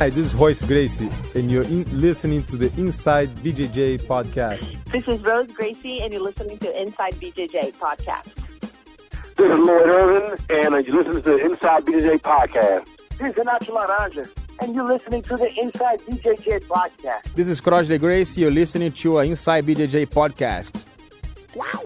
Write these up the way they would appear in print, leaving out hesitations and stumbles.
Hi, this is Rose Gracie, and you're listening to the Inside BJJ podcast. This is Rose Gracie, and you're listening to Inside BJJ podcast. This is Lloyd Irvin, and you're listening to the Inside BJJ podcast. This is Renato Laranja, and you're listening to the Inside BJJ podcast. This is Gracie Renato. You're listening to an Inside BJJ podcast. Wow.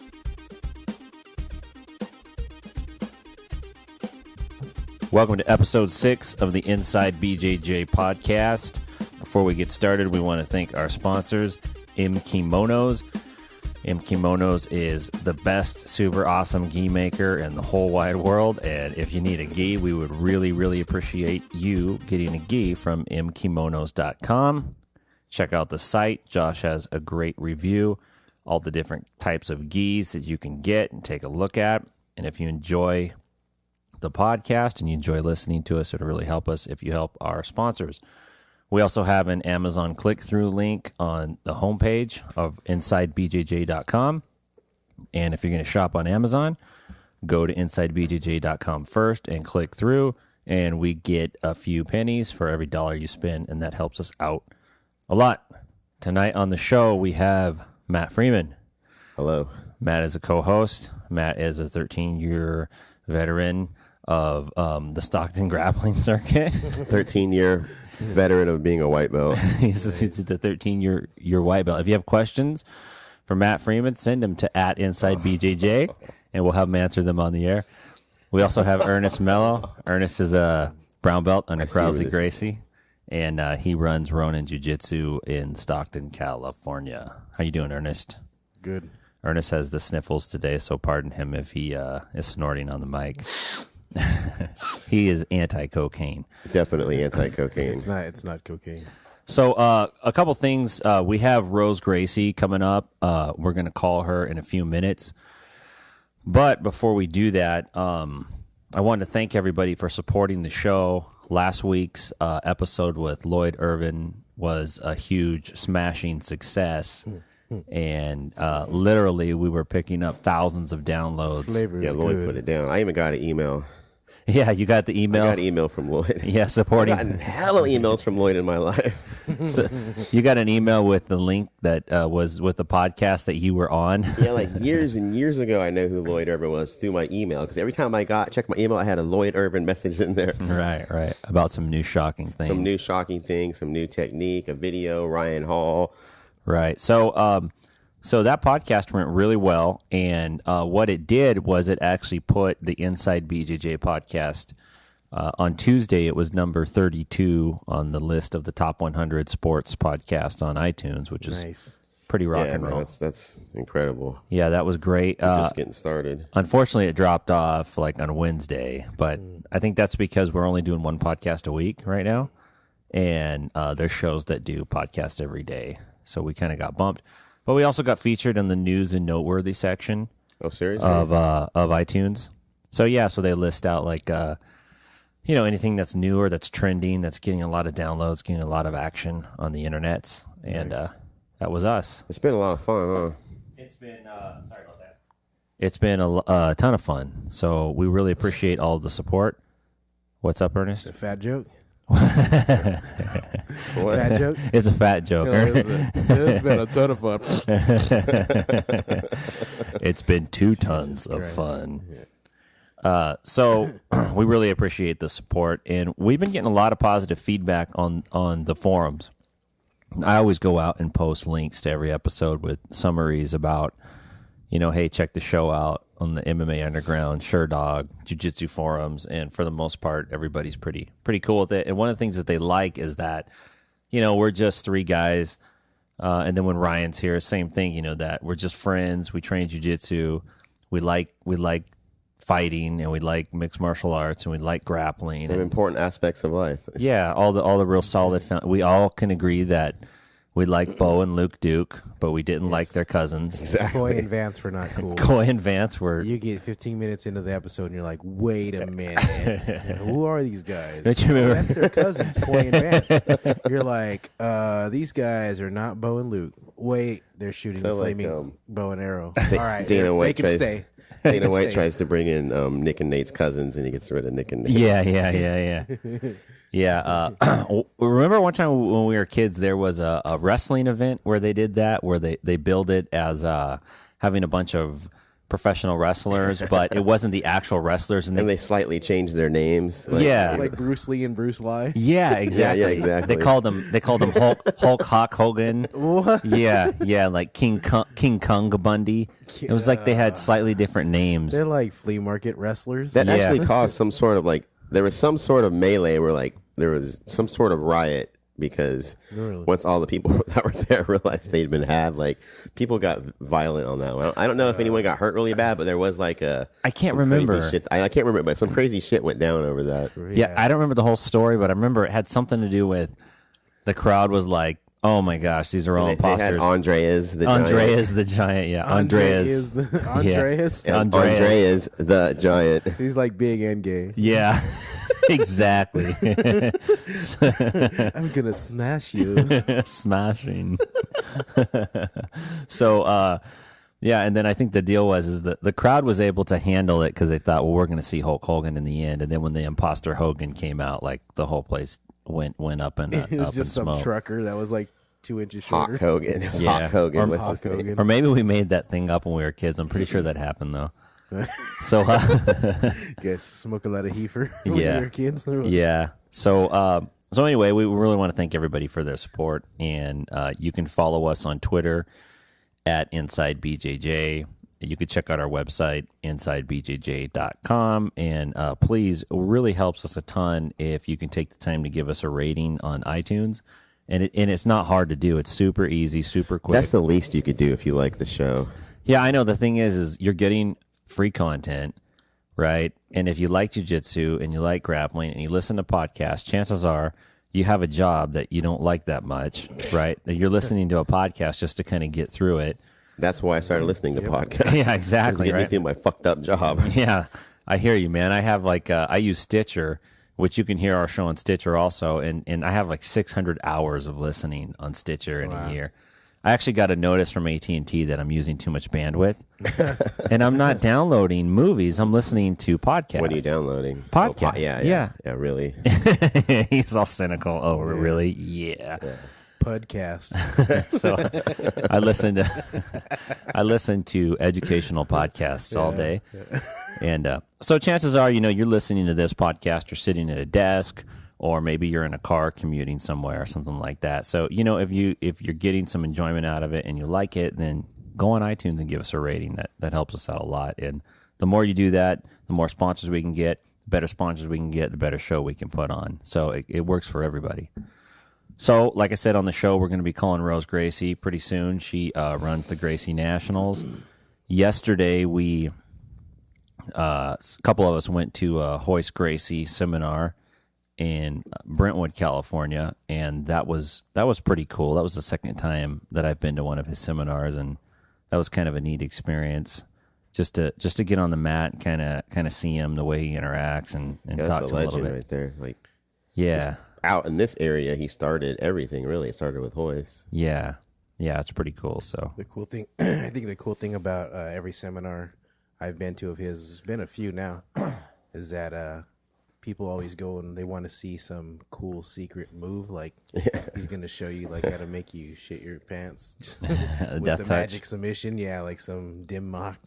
Welcome to episode 6 of the Inside BJJ podcast. Before we get started, we want to thank our sponsors, M Kimonos. M Kimonos is the best super awesome gi maker in the whole wide world, and if you need a gi, we would really appreciate you getting a gi from mkimonos.com. Check out the site. Josh has a great review, all the different types of gis that you can get and take a look at. And if you enjoy the podcast and you enjoy listening to us, it'll really help us if you help our sponsors. We also have an Amazon click-through link on the homepage of InsideBJJ.com. And if you're going to shop on Amazon, go to InsideBJJ.com first and click through, and we get a few pennies for every dollar you spend, and that helps us out a lot. Tonight on the show, we have Matt Freeman. Hello. Matt is a co-host. Matt is a 13-year veteran of the Stockton grappling circuit. 13-year veteran of being a white belt. He's the 13-year white belt. If you have questions for Matt Freeman, send them to @InsideBJJ, and we'll have them answer them on the air. We also have Ernest Mello. Ernest is a brown belt under Gracie, and he runs Ronin Jiu-Jitsu in Stockton, California. How you doing, Ernest? Good. Ernest has the sniffles today, so pardon him if he is snorting on the mic. He is anti-cocaine. Definitely anti-cocaine. It's not cocaine. So a couple things. We have Rose Gracie coming up. We're going to call her in a few minutes. But before we do that, I wanted to thank everybody for supporting the show. Last week's episode with Lloyd Irvin was a huge, smashing success. And literally, we were picking up thousands of downloads. Lloyd put it down. I even got an email. Yeah, you got the email? I got an email from Lloyd. Yeah, supporting. I've gotten hella emails from Lloyd in my life. So you got an email with the link that was with the podcast that you were on? Yeah, like years and years ago, I know who Lloyd Irvin was through my email. Because every time I checked my email, I had a Lloyd Irvin message in there. Right. About some new shocking thing. Some new shocking thing, some new technique, a video, Ryan Hall. Right. So that podcast went really well, and what it did was it actually put the Inside BJJ podcast on Tuesday. It was number 32 on the list of the top 100 sports podcasts on iTunes, which is nice. Pretty rock and roll. That's incredible. Yeah, that was great. Just getting started. Unfortunately, it dropped off like on Wednesday, but I think that's because we're only doing one podcast a week right now, and there's shows that do podcasts every day, so we kind of got bumped. But we also got featured in the news and noteworthy section. Oh, seriously? Of iTunes. So yeah, so they list out like anything that's newer, that's trending, that's getting a lot of downloads, getting a lot of action on the internets, and that was us. It's been a lot of fun, huh? It's been sorry about that. It's been a ton of fun. So we really appreciate all of the support. What's up, Ernest? A fat joke. What? Fat joke? It's a fat joke. It's been a ton of fun. It's been 2 tons of fun. So we really appreciate the support, and we've been getting a lot of positive feedback on the forums. I always go out and post links to every episode with summaries about, hey, check the show out on the MMA Underground, SureDog, Jiu-Jitsu forums, and for the most part, everybody's pretty cool with it. And one of the things that they like is that, we're just 3 guys, and then when Ryan's here, same thing, that we're just friends. We train Jiu-Jitsu. We like fighting, and we like mixed martial arts, and we like grappling. And important aspects of life. Yeah, all the real solid. We all can agree that we like Bo and Luke Duke, but we didn't like their cousins. Exactly. Coy and Vance were not cool. Coy and Vance were. You get 15 minutes into the episode, and you're like, wait a minute. Who are these guys? Don't you remember? That's their cousins, Coy and Vance. You're like, these guys are not Bo and Luke. Wait, they're shooting the flaming bow and arrow. All right, Dana they White can stay. Dana White tries to bring in Nick and Nate's cousins, and he gets rid of Nick and Nate. Yeah. Remember one time when we were kids, there was a wrestling event where they did that, where they billed it as having a bunch of professional wrestlers, but it wasn't the actual wrestlers, and they slightly changed their names. Like Bruce Lee and Bruce Lie. Yeah, exactly. Yeah, exactly. They called him Hulk Hogan. What? Yeah, like King Kong Bundy. It was like they had slightly different names. They're like flea market wrestlers. That actually caused some sort of there was some sort of melee where there was some sort of riot because once all the people that were there realized they'd been had, people got violent on that one. I don't know if anyone got hurt really bad, but there was I can't remember. I can't remember, but some crazy shit went down over that. Yeah, I don't remember the whole story, but I remember it had something to do with the crowd was like, oh my gosh, these are all imposters. They had Andreas the giant. Andreas the giant. He's like big and gay. Yeah. Exactly. I'm gonna smash you. Smashing. So, yeah, and then I think the deal was that the crowd was able to handle it because they thought, well, we're going to see Hulk Hogan in the end. And then when the imposter Hogan came out, the whole place went up and it was up just in smoke. Some trucker that was 2 inches shorter. Hawk Hogan. It was Hawk Hogan. Or maybe we made that thing up when we were kids. I'm pretty sure that happened though. So, guys smoke a lot of heifer when you were kids. Yeah. So anyway, we really want to thank everybody for their support, and you can follow us on Twitter at Inside BJJ. You can check out our website, InsideBJJ.com, and please, it really helps us a ton if you can take the time to give us a rating on iTunes. And it's not hard to do. It's super easy, super quick. That's the least you could do if you like the show. Yeah, I know. The thing is you're getting free content, right? And if you like jiu-jitsu and you like grappling and you listen to podcasts, chances are you have a job that you don't like that much, right? That you're listening to a podcast just to kind of get through it. That's why I started listening to podcasts. Yeah, exactly. To get me through my fucked up job. Yeah, I hear you, man. I have I use Stitcher, which you can hear our show on Stitcher also, and I have 600 hours of listening on Stitcher in a year. I actually got a notice from AT&T that I'm using too much bandwidth, and I'm not downloading movies. I'm listening to podcasts. What are you downloading? Podcasts. Yeah, really. He's all cynical. Oh, really? Yeah. Podcast. So I listen to educational podcasts all day, and so chances are, you're listening to this podcast. You're sitting at a desk, or maybe you're in a car commuting somewhere or something like that. So, if you're getting some enjoyment out of it and you like it, then go on iTunes and give us a rating. That helps us out a lot. And the more you do that, the more sponsors we can get, the better sponsors we can get, the better show we can put on. So it works for everybody. So, like I said on the show, we're going to be calling Rose Gracie pretty soon. She runs the Gracie Nationals. Yesterday, a couple of us went to a Hoist Gracie seminar in Brentwood, California, and that was pretty cool. That was the second time that I've been to one of his seminars, and that was kind of a neat experience. Just to get on the mat and kind of see him, the way he interacts, and talk to him a little bit. Right there, yeah. Out in this area, he started everything. Really, it started with Hoist. Yeah, it's pretty cool. So the cool thing, I think the cool thing about every seminar I've been to of his, there's been a few now, is that people always go and they want to see some cool secret move, he's going to show you how to make you shit your pants with Death the touch. magic submission, some dim mock.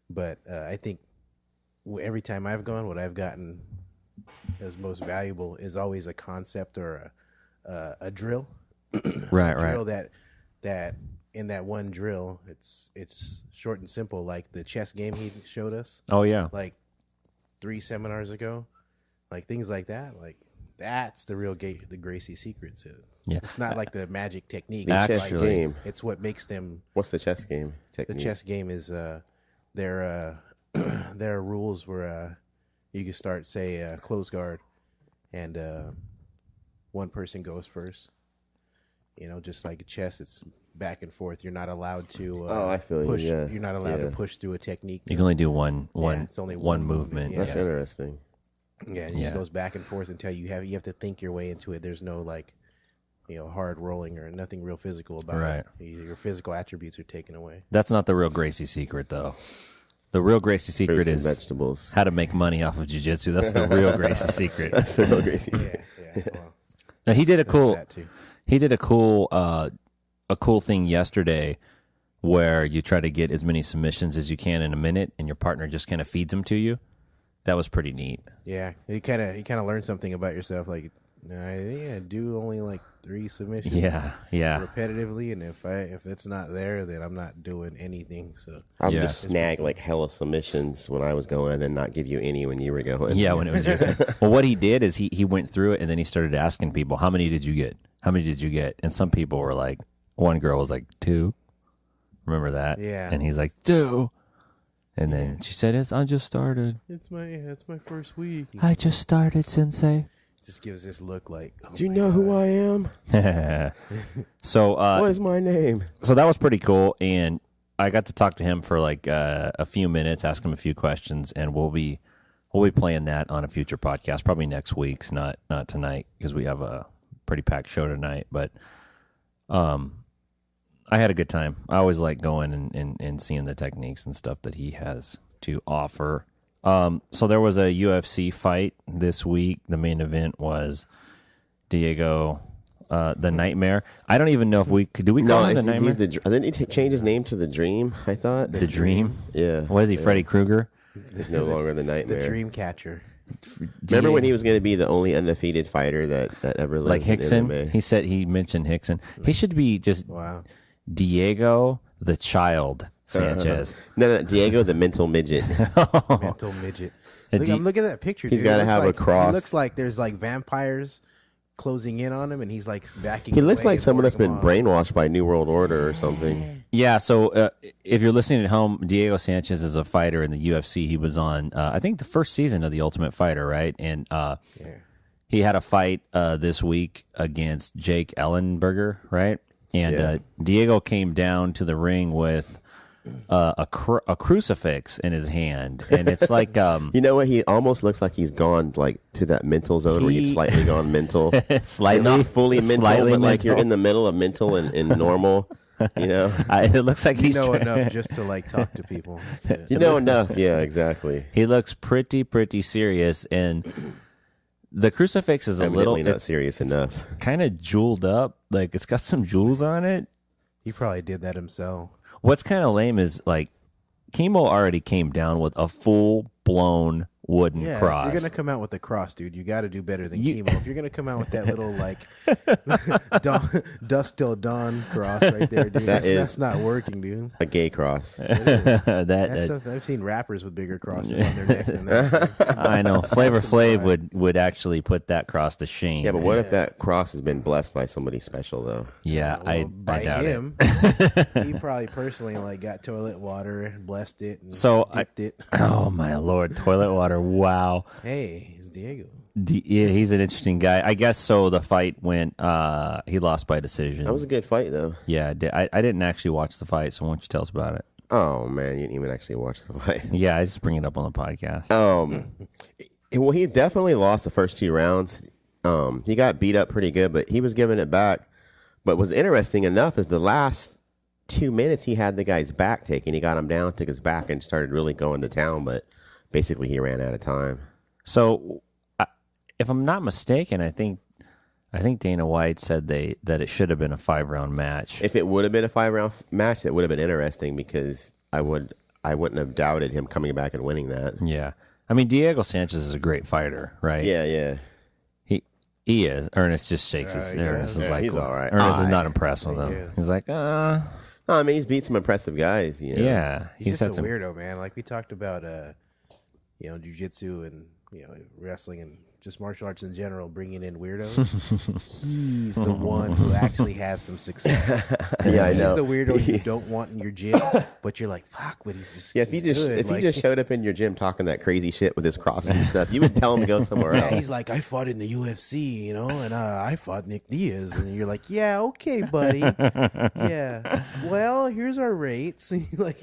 But I think every time I've gone, what I've gotten as most valuable is always a concept or a drill. Right. Drill that in that one drill, it's short and simple, like the chess game he showed us. Oh yeah, 3 seminars ago, things like that. That's the real the Gracie secrets. Yeah, it's not like the magic technique. The chess game. It's what makes them. What's the chess game technique? The chess game is there are rules where you can start, say, close guard, and one person goes first. Just like chess, it's back and forth. You're not allowed to I feel push. you. Yeah. You're not allowed to push through a technique. You can only do one. It's only one movement. Yeah. That's interesting. Yeah, it just goes back and forth until you have to think your way into it. There's no hard rolling or nothing real physical about it. Your physical attributes are taken away. That's not the real Gracie secret, though. The real Gracie secret Fruits and is vegetables. how to make money off of jiu-jitsu. That's the real Gracie secret. That's the real Gracie. Well, Now, he did a cool. that too. He did a cool thing yesterday where you try to get as many submissions as you can in a minute, and your partner just kind of feeds them to you. That was pretty neat. Yeah, you kind of learn something about yourself. Like, I think I do only like 3 submissions. Yeah. Repetitively, and if it's not there, then I'm not doing anything. So I would Yeah. just snag like hella submissions when I was going, and then not give you any when you were going. Yeah, when it was your turn. Well, what he did is he went through it, and then he started asking people, how many did you get? How many did you get? And some people were like, one girl was like, 2. Remember that? Yeah. And he's like, 2. And then she said, I just started. it's my first week. I just started, sensei. Just gives this look like, oh Do you my know God. who I am? So What is my name? so that was pretty cool, and I got to talk to him for like a few minutes, ask him a few questions, and we'll be playing that on a future podcast, probably next week's, not tonight, because we have a pretty packed show tonight. But I had a good time. I always like going and seeing the techniques and stuff that he has to offer. So there was a UFC fight this week. The main event was Diego, the Nightmare. I don't even know if we could. Do we call him the Nightmare? Didn't he change his name to the Dream? I thought The Dream. Yeah. What is he, Freddy Krueger? He's no longer the Nightmare. The dream catcher. Remember when he was going to be the only undefeated fighter that ever lived Like in Hickson? MMA? He mentioned Hickson. He should be just Wow. Diego the Child Sanchez. No, Diego the mental midget. Mental midget. Uh, Look, do- I'm looking at that picture. He's dude. gotta It looks have a like, cross. It looks like there's like vampires closing in on him, and he's like backing. He looks away like and someone that's warding been them off. brainwashed by New World Order or something. Yeah, so if you're listening at home, Diego Sanchez is a fighter in the UFC. He was on, I think, the first season of The Ultimate Fighter, right? And he had a fight this week against Jake Ellenberger, right? And Yeah. Diego came down to the ring with a crucifix in his hand, and it's like You know what? He almost looks like he's gone like to that mental zone where you've slightly gone mental. slightly, Not fully mental, slightly but like you're mental. in the middle of mental and normal. You know, It looks like You he's know trying- enough just to like talk to people. That's it. you know enough. Yeah, exactly. He looks pretty serious, and the crucifix is a little Evidently not serious enough. kind of jeweled up. Like it's got some jewels on it. He probably did that himself. What's kind of lame is like Chemo already came down with a full blown wooden Yeah, cross. if you're gonna come out with the cross, dude, you got to do better than chemo. If you're gonna come out with that little like dusk till dawn cross right there, dude, that's not working, dude. A gay cross. That's that something, I've seen rappers with bigger crosses on their neck than that. I know Flavor Flav would actually put that cross to shame. Yeah, but what if that cross has been blessed by somebody special though? Yeah, Well, I by doubt it. him, he probably personally like got toilet water and blessed it and So dipped it. Oh my lord, toilet water! Wow. Hey, it's Diego. Yeah, he's an interesting guy. I guess so. The fight went. He lost by decision. That was a good fight though. Yeah, I didn't actually watch the fight, so why don't you tell us about it? Oh man, you didn't even actually watch the fight. Yeah, I just bring it up on the podcast. Well, he definitely lost the first 2 rounds. He got beat up pretty good, but he was giving it back. But what's interesting enough is the last 2 minutes he had the guy's back taken. He got him down, took his back, and started really going to town. But basically, he ran out of time. So, if I'm not mistaken, I think Dana White said that it should have been a 5-round match. If it would have been a 5-round match, it would have been interesting because I wouldn't have doubted him coming back and winning that. Yeah, I mean Diego Sanchez is a great fighter, right? Yeah. He is. Ernest just shakes his. Ernest is like, he's all right. Ernest is not impressed with him. is. He's like, No, I mean, he's beat some impressive guys. You know? yeah. He's had just a weirdo, man. Like we talked about, jiu-jitsu and wrestling and just martial arts in general, bringing in weirdos. He's the one who actually has some success. Yeah, I He's know. the weirdo you don't want in your gym, but you're like, fuck, but he's just Yeah, if he good. just showed up in your gym talking that crazy shit with his crosses and stuff, you would tell him to go somewhere Yeah, else. he's like, I fought in the UFC, and I fought Nick Diaz, and you're like, yeah, okay, buddy, yeah. Well, here's our rates. And you're like,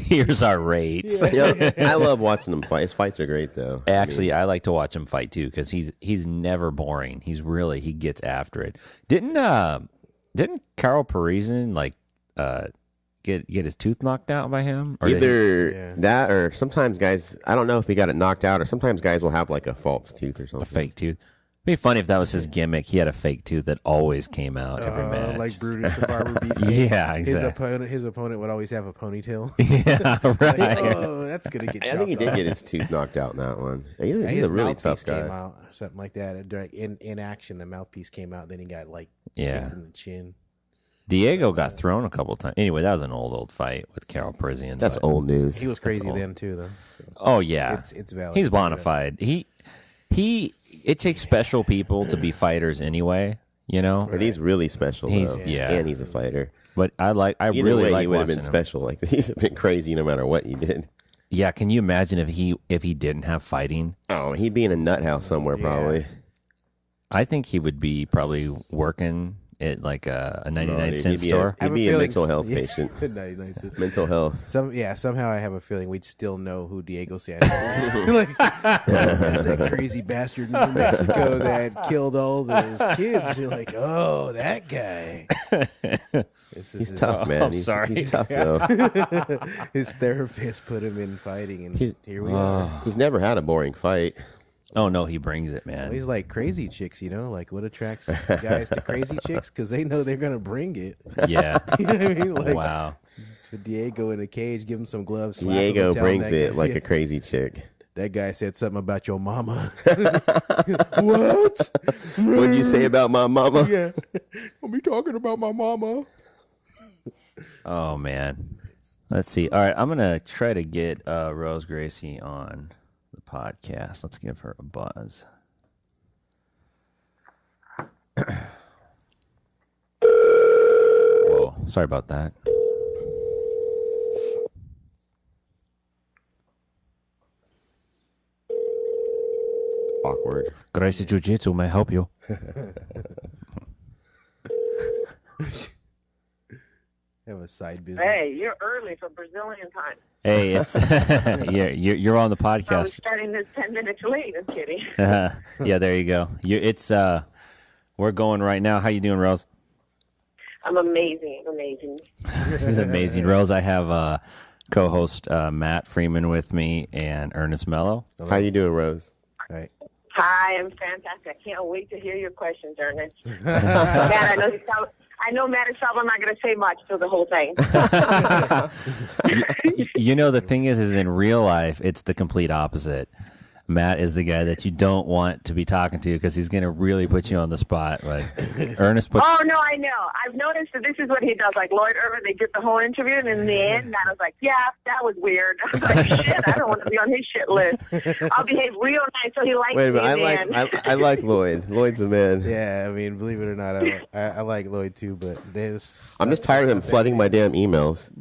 Here's our rates. I love watching him fight. His fights are great, though. Actually, I like to watch him fight too because he's never boring. He gets after it. Didn't Carl Parisian get his tooth knocked out by him? Or Either that or sometimes guys, I don't know if he got it knocked out or sometimes guys will have like a false tooth or something. a fake tooth? It'd be funny if that was his gimmick. He had a fake tooth that always came out every match. Like Brutus and Barber Beefcake. Yeah, exactly. His opponent would always have a ponytail. Yeah, right. Like, oh, that's gonna get. I think he chopped did get his tooth knocked out in that one. He's a really tough guy. Came out, or something like that. In action, the mouthpiece came out. Then he got like Yeah. kicked in the chin. Diego got thrown a couple times. Anyway, that was an old fight with Carol Parisian. That's old news. He was crazy then too, though. So Oh yeah, it's valid. He's bona fide. It takes special people to be fighters anyway. You know, But he's really special. He's- though. yeah. And he's a fighter. but I Either really way, like he would have watching been him. special. Like he's been crazy no matter what he did. Yeah, can you imagine if he didn't have fighting? Oh, he'd be in a nut house somewhere probably. I think he would be probably working at like a 99 dude, cent he'd be store. He'd be a feeling- mental health yeah. patient. 99 cents. Mental health. Somehow I have a feeling we'd still know who Diego Santos is. Like, that's that crazy bastard in New Mexico that killed all those kids. You're like, oh, that guy. He's tough, man. He's tough though. His therapist put him in fighting, and here we Oh. are. He's never had a boring fight. Oh no, he brings it, man. He's like crazy chicks, like what attracts guys to crazy chicks? Because they know they're gonna bring it. Yeah. You know what I mean? Like, Wow. put Diego in a cage, give him some gloves. slap him, Diego tell him brings that it guy- like yeah. a crazy chick. That guy said something about your mama. What? What'd you say about my mama? Yeah, don't be talking about my mama. Oh man. Let's see. All right, I'm gonna try to get Rose Gracie on the podcast. Let's give her a buzz. Whoa, sorry about that. Awkward. Gracie Jiu-Jitsu may help you. Have a side business. Hey, you're early for Brazilian time. Hey, it's you're on the I was podcast. starting this 10 minutes late. I'm kidding. Yeah, there you go. We're going right now. How you doing, Rose? I'm amazing. Amazing. It's amazing, Rose. I have co-host Matt Freeman with me and Ernest Mello. How you doing, Rose? Right. Hi, I'm fantastic. I can't wait to hear your questions, Ernest. Matt, I know Matt is probably not going to say much through the whole thing. You know, the thing is in real life, it's the complete opposite. Matt is the guy that you don't want to be talking to because he's going to really put you on the spot. But Ernest puts. Oh, no, I know. I've noticed that this is what he does. Like Lloyd Irvin, they get the whole interview, and in the end, Matt was like, yeah, that was weird. I was like, shit, I don't want to be on his shit list. I'll behave real nice so he likes Wait a me, minute. man. I like Lloyd. Lloyd's a man. Yeah, I mean, believe it or not, I like Lloyd too, but there's. I'm just tired of him flooding my damn emails.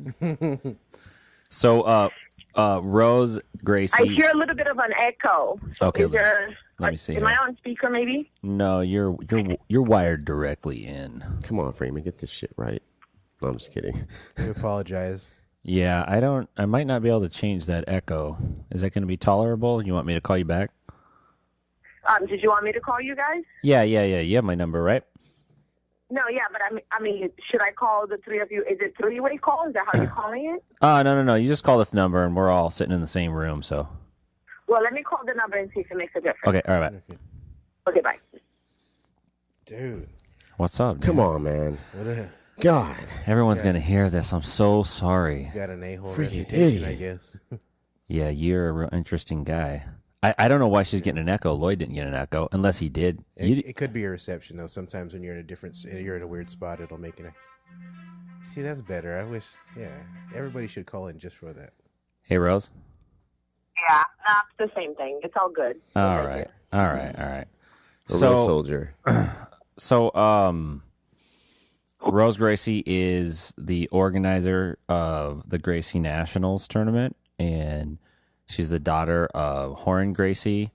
So, Rose Gracie. I hear a little bit of an echo. Okay, Is there, let me see Am here. I on speaker, maybe? No, you're wired directly in. Come on, Freeman, get this shit right. No, I'm just kidding. I apologize. Yeah, I might not be able to change that echo. Is that going to be tolerable? You want me to call you back? Did you want me to call you guys? Yeah. You have my number, right? No, yeah, but I mean, should I call the three of you? Is it three-way call? Is that how you're calling it? No. You just call this number, and we're all sitting in the same room. So, Well, let me call the number and see if it makes a difference. okay, all right. Okay, bye. Dude, What's up? Dude? Come on, man. what a God. Everyone's gonna hear this. I'm so sorry. got an a-hole Freaking reputation, idiot. I guess. Yeah, you're a real interesting guy. I don't know why she's getting an echo. Lloyd didn't get an echo, unless he did. It could be a reception though. Sometimes when you're in a weird spot, it'll make it. See, that's better. I wish. Yeah, everybody should call in just for that. Hey, Rose. Yeah, it's the same thing. It's all good. All right. A real soldier. Rose Gracie is the organizer of the Gracie Nationals tournament, and she's the daughter of Horan Gracie,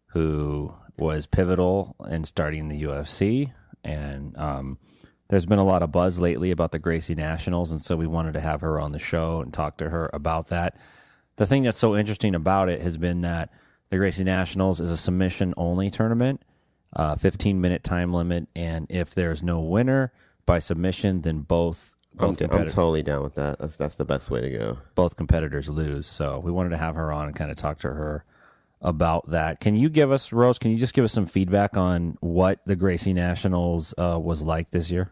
who was pivotal in starting the UFC. And there's been a lot of buzz lately about the Gracie Nationals, and so we wanted to have her on the show and talk to her about that. The thing that's so interesting about it has been that the Gracie Nationals is a submission-only tournament, 15-minute time limit, and if there's no winner by submission, then both I'm totally down with that. That's the best way to go. Both competitors lose, so we wanted to have her on and kind of talk to her about that. Can you give us, Rose, can you just give us some feedback on what the Gracie Nationals was like this year?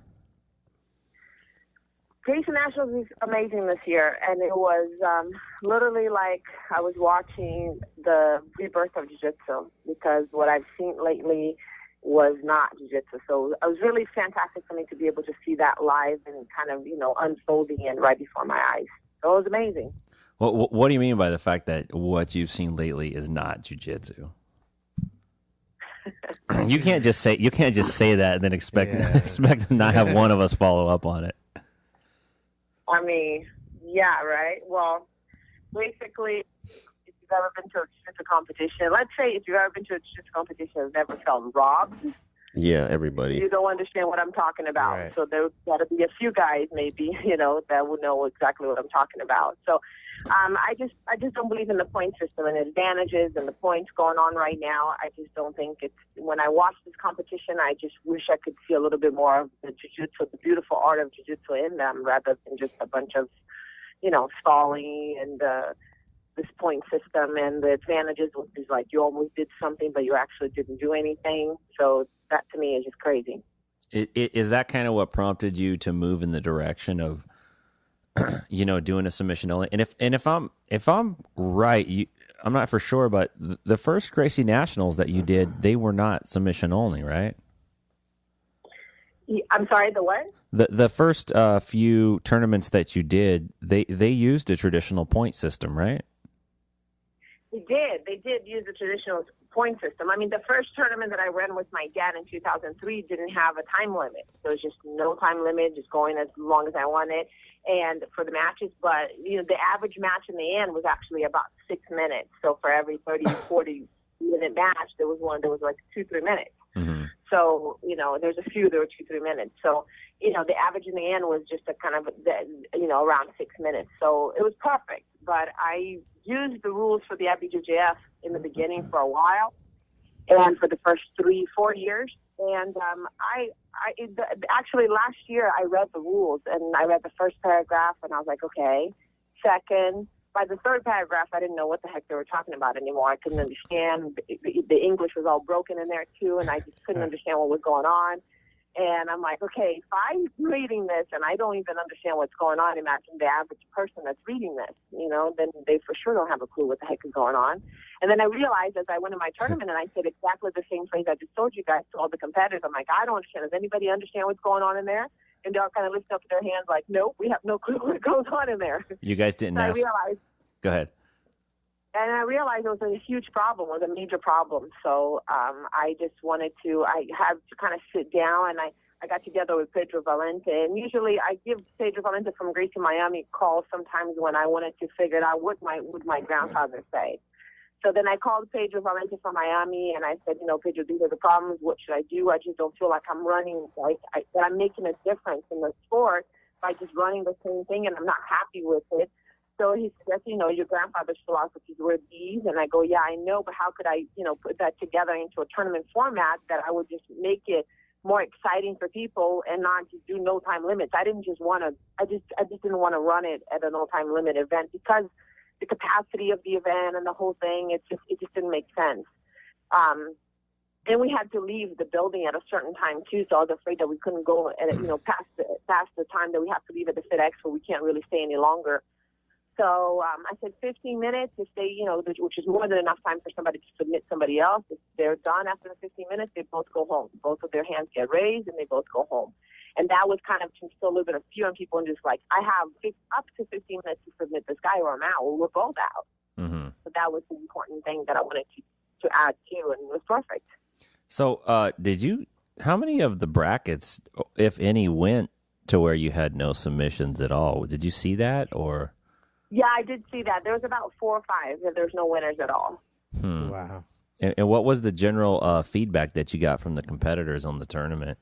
Gracie Nationals was amazing this year, and it was literally like I was watching the rebirth of Jiu-Jitsu, because what I've seen lately was not Jiu-Jitsu. So it was really fantastic for me to be able to see that live and kind of, unfolding and right before my eyes. So it was amazing. Well, what do you mean by the fact that what you've seen lately is not Jiu-Jitsu? You can't just say that and then expect to not have one of us follow up on it. I mean, yeah, right. Well, basically, if you've ever been to a jiu-jitsu competition, let's say if you've ever been to a jiu-jitsu competition and never felt robbed. Yeah, everybody. You don't understand what I'm talking about. Right. So there's got to be a few guys maybe, that will know exactly what I'm talking about. So I just don't believe in the point system and advantages and the points going on right now. I just don't think it's, when I watch this competition, I just wish I could see a little bit more of the jiu-jitsu, the beautiful art of jiu-jitsu in them, rather than just a bunch of, stalling and this point system. And the advantages is like you almost did something, but you actually didn't do anything. So that to me is just crazy. Is that kind of what prompted you to move in the direction of, doing a submission only? And if I'm right, I'm not for sure, but the first Gracie Nationals that you did, they were not submission only, right? I'm sorry, the what? The first few tournaments that you did, they used a traditional point system, right? They did use the traditional point system. I mean, the first tournament that I ran with my dad in 2003 didn't have a time limit. There was just no time limit, just going as long as I wanted, and for the matches. But, the average match in the end was actually about 6 minutes. So for every 30, 40-minute match, there was like 2-3 minutes. Mm-hmm. So, there's a few that were 2-3 minutes. So, the average in the end was just a kind of, around 6 minutes. So it was perfect. But I used the rules for the IBJJF in the beginning for a while, and for the first 3-4 years. And actually last year I read the rules, and I read the first paragraph, and I was like, okay. Second, by the third paragraph, I didn't know what the heck they were talking about anymore. I couldn't understand. The English was all broken in there too, and I just couldn't understand what was going on. And I'm like, okay, if I'm reading this and I don't even understand what's going on, imagine the average person that's reading this, then they for sure don't have a clue what the heck is going on. And then I realized as I went to my tournament and I said exactly the same phrase I just told you guys to all the competitors. I'm like, I don't understand. Does anybody understand what's going on in there? And they're kind of lifting up their hands like, nope, we have no clue what goes on in there. You guys didn't ask. Go ahead. And I realized it was a huge problem, it was a major problem. So I just wanted to, I had to kind of sit down, and I got together with Pedro Valente. And usually I give Pedro Valente from Gracie Miami calls sometimes when I wanted to figure out what my grandfather say. So then I called Pedro Valente from Miami, and I said, Pedro, these are the problems. What should I do? I just don't feel like I'm running, that I'm making a difference in the sport by just running the same thing, and I'm not happy with it. So he says, your grandfather's philosophies were these. And I go, yeah, I know, but how could I, put that together into a tournament format that I would just make it more exciting for people and not just do no time limits. I just didn't want to run it at a no time limit event because the capacity of the event and the whole thing, it just didn't make sense. And we had to leave the building at a certain time too, so I was afraid that we couldn't go at past the time that we have to leave at the FitEx, so we can't really stay any longer. So I said 15 minutes, if they, which is more than enough time for somebody to submit somebody else. If they're done after the 15 minutes, they both go home. Both of their hands get raised, and they both go home. And that was kind of to instill a little bit of fear on people, and just like, I have up to 15 minutes to submit this guy, or I'm out. Well, we're both out. Mm-hmm. So that was the important thing that I wanted to add to, and it was perfect. So how many of the brackets, if any, went to where you had no submissions at all? Did you see that, or? Yeah, I did see that. There was about 4 or 5 that there's no winners at all. Wow. And what was the general feedback that you got from the competitors on the tournament?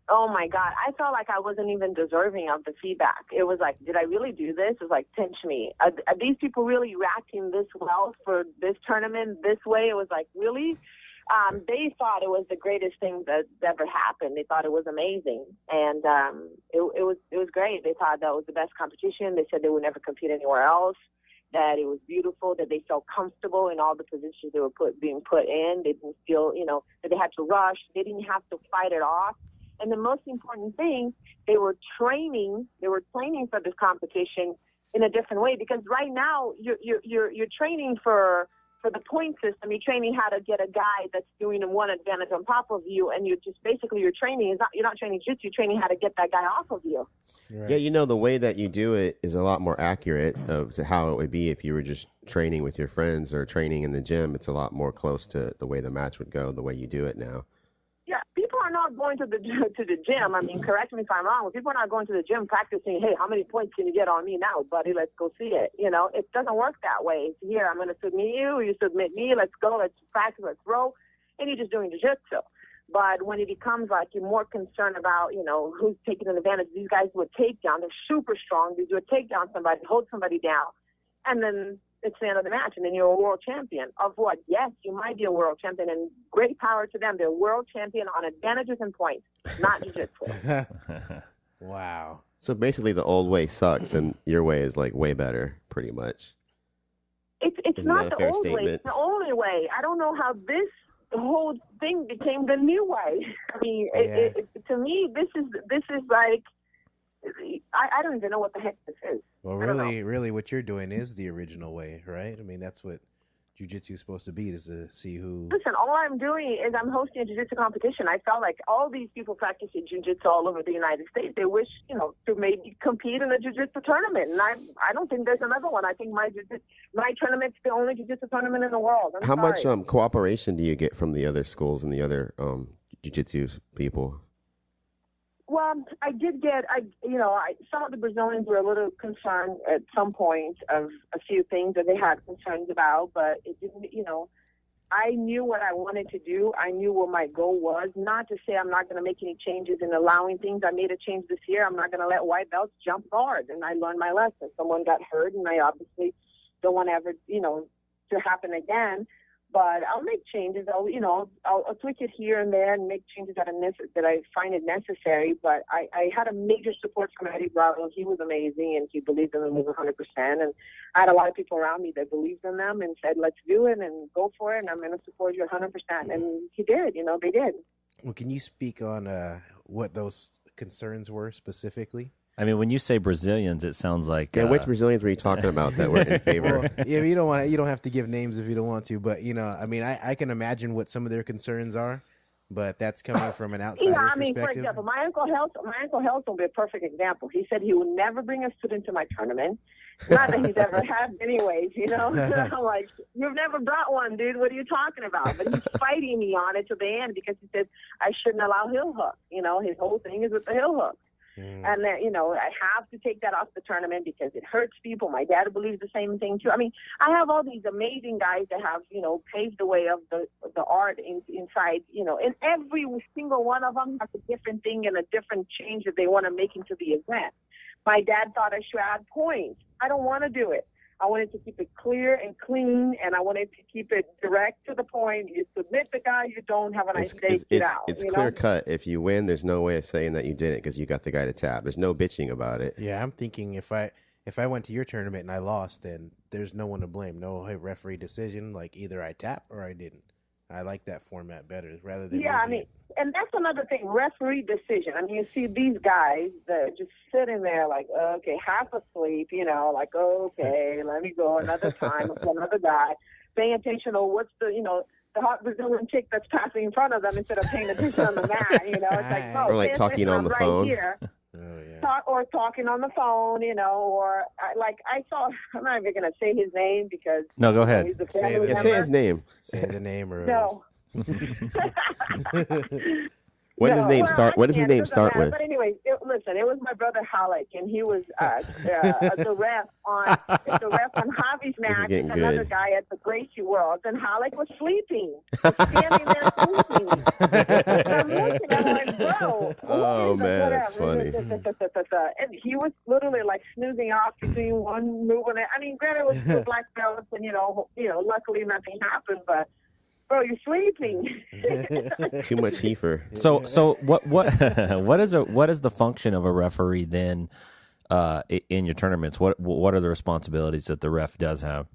Oh, my God. I felt like I wasn't even deserving of the feedback. It was like, did I really do this? It was like, pinch me. Are these people really reacting this well for this tournament this way? It was like, really? They thought it was the greatest thing that ever happened. They thought it was amazing, and it was great. They thought that was the best competition. They said they would never compete anywhere else. That it was beautiful. That they felt comfortable in all the positions they were being put in. They didn't feel, that they had to rush. They didn't have to fight it off. And the most important thing, they were training. They were training for this competition in a different way, because right now you're training for the point system. You're training how to get a guy that's doing one advantage on top of you, and you're training you're not training jiu-jitsu, you're training how to get that guy off of you. Right. Yeah, the way that you do it is a lot more accurate to how it would be if you were just training with your friends or training in the gym. It's a lot more close to the way the match would go, the way you do it now. Yeah, people are not going to the gym. I mean, correct me if I'm wrong. People are not going to the gym practicing, hey, how many points can you get on me now, buddy? Let's go see it. It doesn't work that way. It's here, I'm going to submit you submit me, let's go, let's practice, let's throw, and you're just doing jiu-jitsu. But when it becomes like you're more concerned about, who's taking an advantage, these guys would take down. They're super strong. They do a takedown somebody, hold somebody down, and then it's the end of the match, and then you're a world champion. Of what? Yes, you might be a world champion, and great power to them. They're world champion on advantages and points, not jiu-jitsu. Wow. So basically the old way sucks, and your way is like way better, pretty much. It's not the old way. It's the only way. I don't know how this whole thing became the new way. I mean, to me, this is like, I don't even know what the heck this is. Well, really, what you're doing is the original way, right? I mean, that's what jiu-jitsu is supposed to be, is to see who... Listen, all I'm doing is I'm hosting a jiu-jitsu competition. I felt like all these people practicing jiu-jitsu all over the United States, they wish, to maybe compete in a jiu-jitsu tournament. And I don't think there's another one. I think my tournament's the only jiu-jitsu tournament in the world. How much cooperation do you get from the other schools and the other jiu-jitsu people? Well, I did get, some of the Brazilians were a little concerned at some point of a few things that they had concerns about, but it didn't, I knew what I wanted to do. I knew what my goal was, not to say I'm not going to make any changes in allowing things. I made a change this year. I'm not going to let white belts jump guards, and I learned my lesson. Someone got hurt, and I obviously don't want to ever, to happen again. But I'll make changes. I'll tweak it here and there and make changes that I find it necessary. But I had a major support from Eddie Bravo. He was amazing, and he believed in them 100%. And I had a lot of people around me that believed in them and said, let's do it and go for it, and I'm going to support you 100%. And he did. They did. Well, can you speak on what those concerns were specifically? I mean, when you say Brazilians, it sounds like which Brazilians were you talking about that were in favor? Well, yeah, you don't have to give names if you don't want to, but I mean, I can imagine what some of their concerns are, but that's coming from an outsider's perspective. For example, my Uncle Helson will be a perfect example. He said he would never bring a student to my tournament. Not that he's ever had, anyways. I'm like, you've never brought one, dude. What are you talking about? But he's fighting me on it to the end because he said I shouldn't allow heel hook. His whole thing is with the heel hook. And then, I have to take that off the tournament because it hurts people. My dad believes the same thing too. I mean, I have all these amazing guys that have, paved the way of the art inside, and every single one of them has a different thing and a different change that they want to make into the event. My dad thought I should add points. I don't want to do it. I wanted to keep it clear and clean, and I wanted to keep it direct to the point. You submit the guy, you don't have a nice day, get out. It's clear cut. If you win, there's no way of saying that you did it because you got the guy to tap. There's no bitching about it. Yeah, I'm thinking if I went to your tournament and I lost, then there's no one to blame. No referee decision. Like either I tap or I didn't. I like that format better rather than and that's another thing, referee decision. I mean, you see these guys that are just sitting there like, okay, half asleep, like, okay, let me go another time with another guy, paying attention to what's the hot Brazilian chick that's passing in front of them instead of paying attention on the mat, It's like, no, or like talking on the phone. Here. Oh, yeah. Or talking on the phone, or I saw, I'm not even going to say his name because... No, go ahead. Say his name. Say the name or... No. What does his name start? What does his name start with? But anyway, listen, it was my brother Halleck, and he was the ref on Javi's match with another guy at the Gracie Worlds, and Halleck was sleeping, standing there sleeping. And I'm looking at him like, bro. Oh man, that's funny. And he was literally like snoozing off between one move and I mean, granted, it was two black belts, and luckily nothing happened, but Bro, you're sleeping. Too much heifer. So what what is the function of a referee then in your tournaments? What are the responsibilities that the ref does have?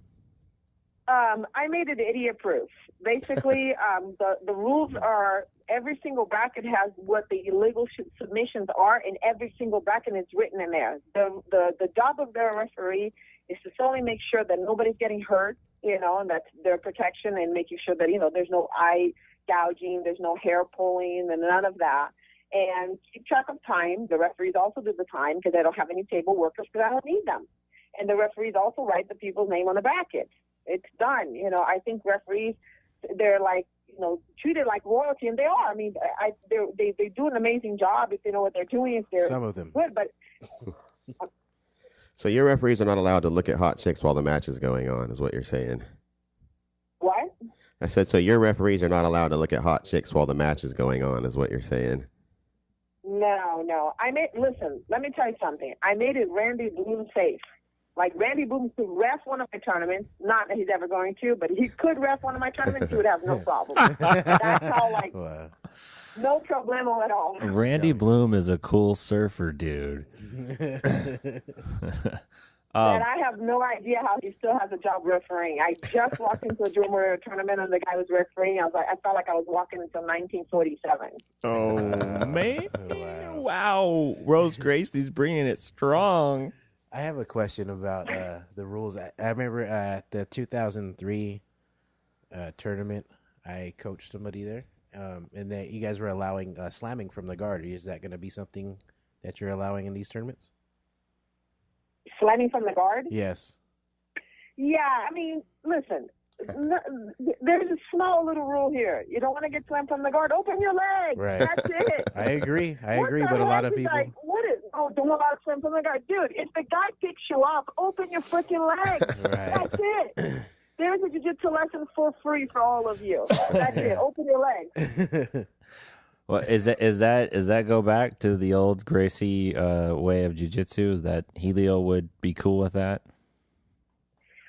I made it idiot proof. Basically, the rules are every single bracket has what the illegal submissions are, and every single bracket is written in there. The job of the referee is to solely make sure that nobody's getting hurt, and that's their protection, and making sure that, there's no eye gouging, there's no hair pulling, and none of that. And keep track of time. The referees also do the time because they don't have any table workers because I don't need them. And the referees also write the people's name on the bracket. It's done. I think referees, they're like, treated like royalty, and they are. I mean, they do an amazing job if they know what they're doing. If they're some of them good, but. So your referees are not allowed to look at hot chicks while the match is going on, is what you're saying? What? I said, so your referees are not allowed to look at hot chicks while the match is going on, is what you're saying? No. Listen, let me tell you something. I made it Randy Bloom safe. Like, Randy Bloom could ref one of my tournaments. Not that he's ever going to, but he could ref one of my tournaments. He would have no problem. That's how, wow. No problemo at all. Randy Bloom is a cool surfer, dude. And I have no idea how he still has a job refereeing. I just walked into a Drew Warrior tournament and the guy was refereeing. I felt like I was walking into 1947. Oh, man. Wow. Rose Gracie's bringing it strong. I have a question about the rules. I remember at the 2003 tournament, I coached somebody there, and that you guys were allowing slamming from the guard. Is that going to be something that you're allowing in these tournaments? Slamming from the guard? Yes. Yeah, I mean, listen, there's a small little rule here. You don't want to get slammed from the guard. Open your leg. Right. That's it. I agree, but a lot of people... Like, don't allow slam from the guard. Dude, if the guy picks you up, open your freaking leg. Right. That's it. There's a jiu-jitsu lesson for free for all of you. That's it. Open your legs. Well, is that go back to the old Gracie way of jiu-jitsu? Is that Helio would be cool with that?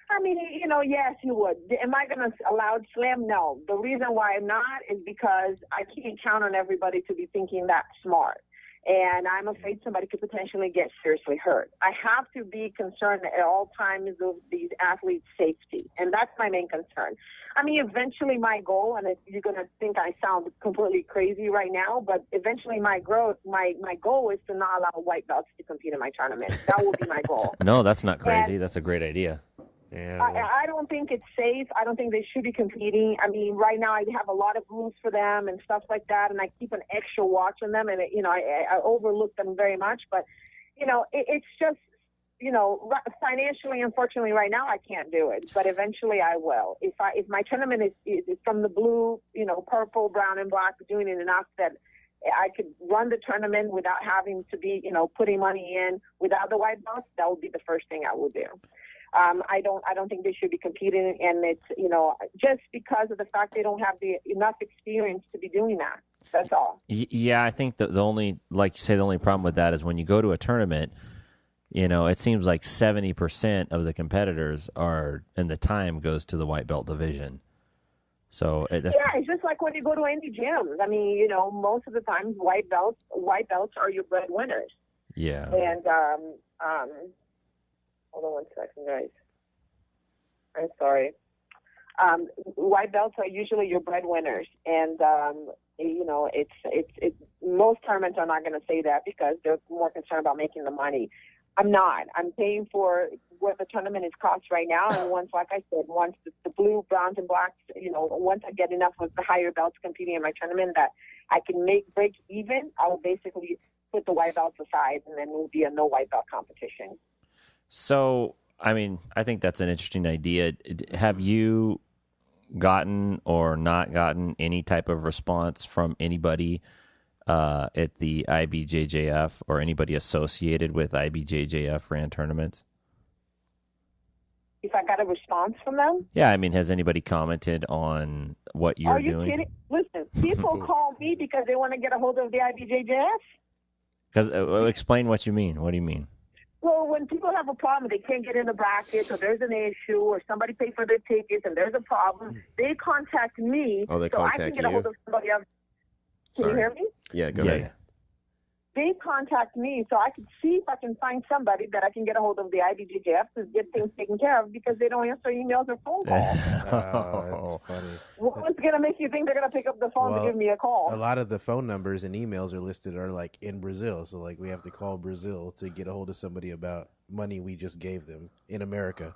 I mean, yes, he would. Am I going to allow slam? No. The reason why I'm not is because I can't count on everybody to be thinking that smart. And I'm afraid somebody could potentially get seriously hurt. I have to be concerned at all times of these athletes' safety. And that's my main concern. I mean, eventually my goal, and you're going to think I sound completely crazy right now, but eventually my goal is to not allow white belts to compete in my tournament. That will be my goal. No, that's not crazy. That's a great idea. Yeah. I don't think it's safe. I don't think they should be competing. I mean, right now I have a lot of rules for them and stuff like that, and I keep an extra watch on them, and I overlook them very much. But it's just financially, unfortunately, right now I can't do it. But eventually I will. If my tournament is from the blue, purple, brown, and black, doing it enough that I could run the tournament without having to be putting money in without the white belts, that would be the first thing I would do. I don't think they should be competing, and it's just because of the fact they don't have enough experience to be doing that. That's all. Yeah, I think the only, like you say, the only problem with that is when you go to a tournament, it seems like 70% of the competitors are, and the time goes to the white belt division. So it's just like when you go to any gyms. I mean, most of the times white belts are your breadwinners. Yeah. And hold on one second, guys. I'm sorry. White belts are usually your breadwinners, and it's most tournaments are not going to say that because they're more concerned about making the money. I'm not. I'm paying for what the tournament is cost right now, and once the blue, bronze, and blacks, once I get enough of the higher belts competing in my tournament that I can break even, I will basically put the white belts aside, and then it will be a no white belt competition. So, I mean, I think that's an interesting idea. Have you gotten or not gotten any type of response from anybody at the IBJJF or anybody associated with IBJJF ran tournaments? If I got a response from them? Yeah, I mean, has anybody commented on what you're doing? Are you kidding? Listen, people call me because they want to get a hold of the IBJJF. Because explain what you mean. What do you mean? Well, when people have a problem, they can't get in the bracket, or there's an issue, or somebody paid for their tickets and there's a problem, they contact me Oh, they so I contact can get a hold of somebody else. Can you hear me? Yeah, go ahead. They contact me so I can see if I can find somebody that I can get a hold of the IBJJF to get things taken care of because they don't answer emails or phone calls. Oh, that's funny. What's going to make you think they're going to pick up the phone to give me a call? A lot of the phone numbers and emails are listed are like in Brazil. So like we have to call Brazil to get a hold of somebody about money we just gave them in America.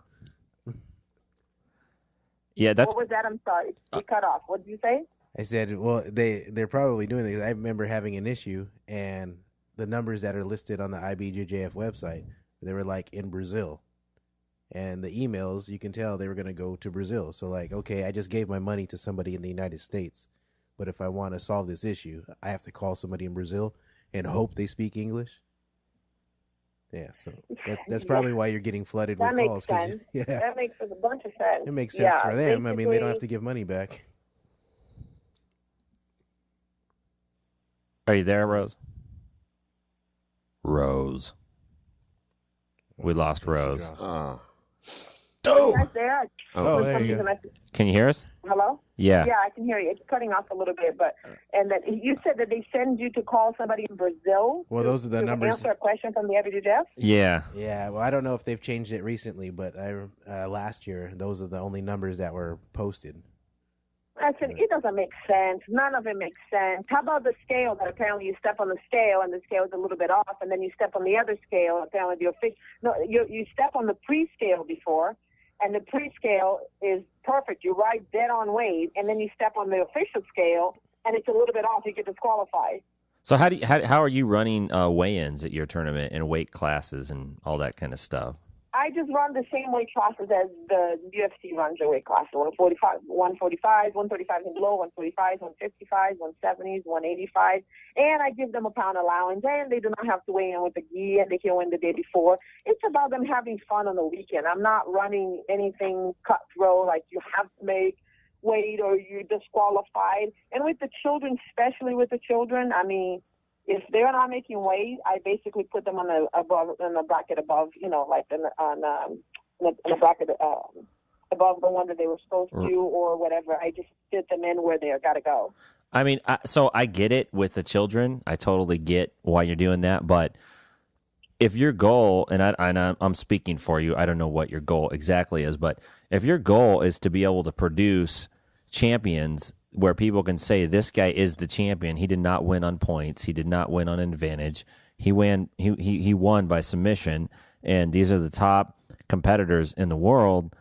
Yeah, that's. What was that? I'm sorry. You cut off. What did you say? I said, well, they're probably doing this. I remember having an issue, and the numbers that are listed on the IBJJF website, they were like in Brazil. And the emails, you can tell they were going to go to Brazil. So like, okay, I just gave my money to somebody in the United States. But if I want to solve this issue, I have to call somebody in Brazil and hope they speak English. Yeah, so that's probably why you're getting flooded with calls. That makes sense. Yeah, that makes a bunch of sense. It makes sense for them. I mean, they don't have to give money back. Are you there, Rose? Rose. We lost Rose. You guys there? Oh, there you go. Can you hear us? Hello? Yeah. Yeah, I can hear you. It's cutting off a little bit, but and that you said that they send you to call somebody in Brazil. Well, those are the to numbers. Answer a question from the IBJJF. Yeah. Yeah, well, I don't know if they've changed it recently, but last year those are the only numbers that were posted. I said, it doesn't make sense. None of it makes sense. How about the scale that apparently you step on the scale and the scale is a little bit off, and then you step on the other scale, apparently you step on the pre-scale before, and the pre-scale is perfect. You're right dead on weight, and then you step on the official scale, and it's a little bit off. You get disqualified. So how are you running weigh-ins at your tournament and weight classes and all that kind of stuff? I just run the same weight classes as the UFC runs their weight classes: 145, 135 and below, 145, 155, 170s, 185, and I give them a pound allowance, and they do not have to weigh in with the gi, and they can weigh in the day before. It's about them having fun on the weekend. I'm not running anything cutthroat like you have to make weight or you're disqualified. And with the children, especially with the children, I mean, if they're not making weight, I basically put them on the bracket above, like in the bracket above the one that they were supposed to or whatever. I just fit them in where they got to go. I mean, so I get it with the children. I totally get why you're doing that. But if your goal, and I'm speaking for you, I don't know what your goal exactly is, but if your goal is to be able to produce champions where people can say this guy is the champion. He did not win on points. He did not win on advantage. He won by submission, and these are the top competitors in the world.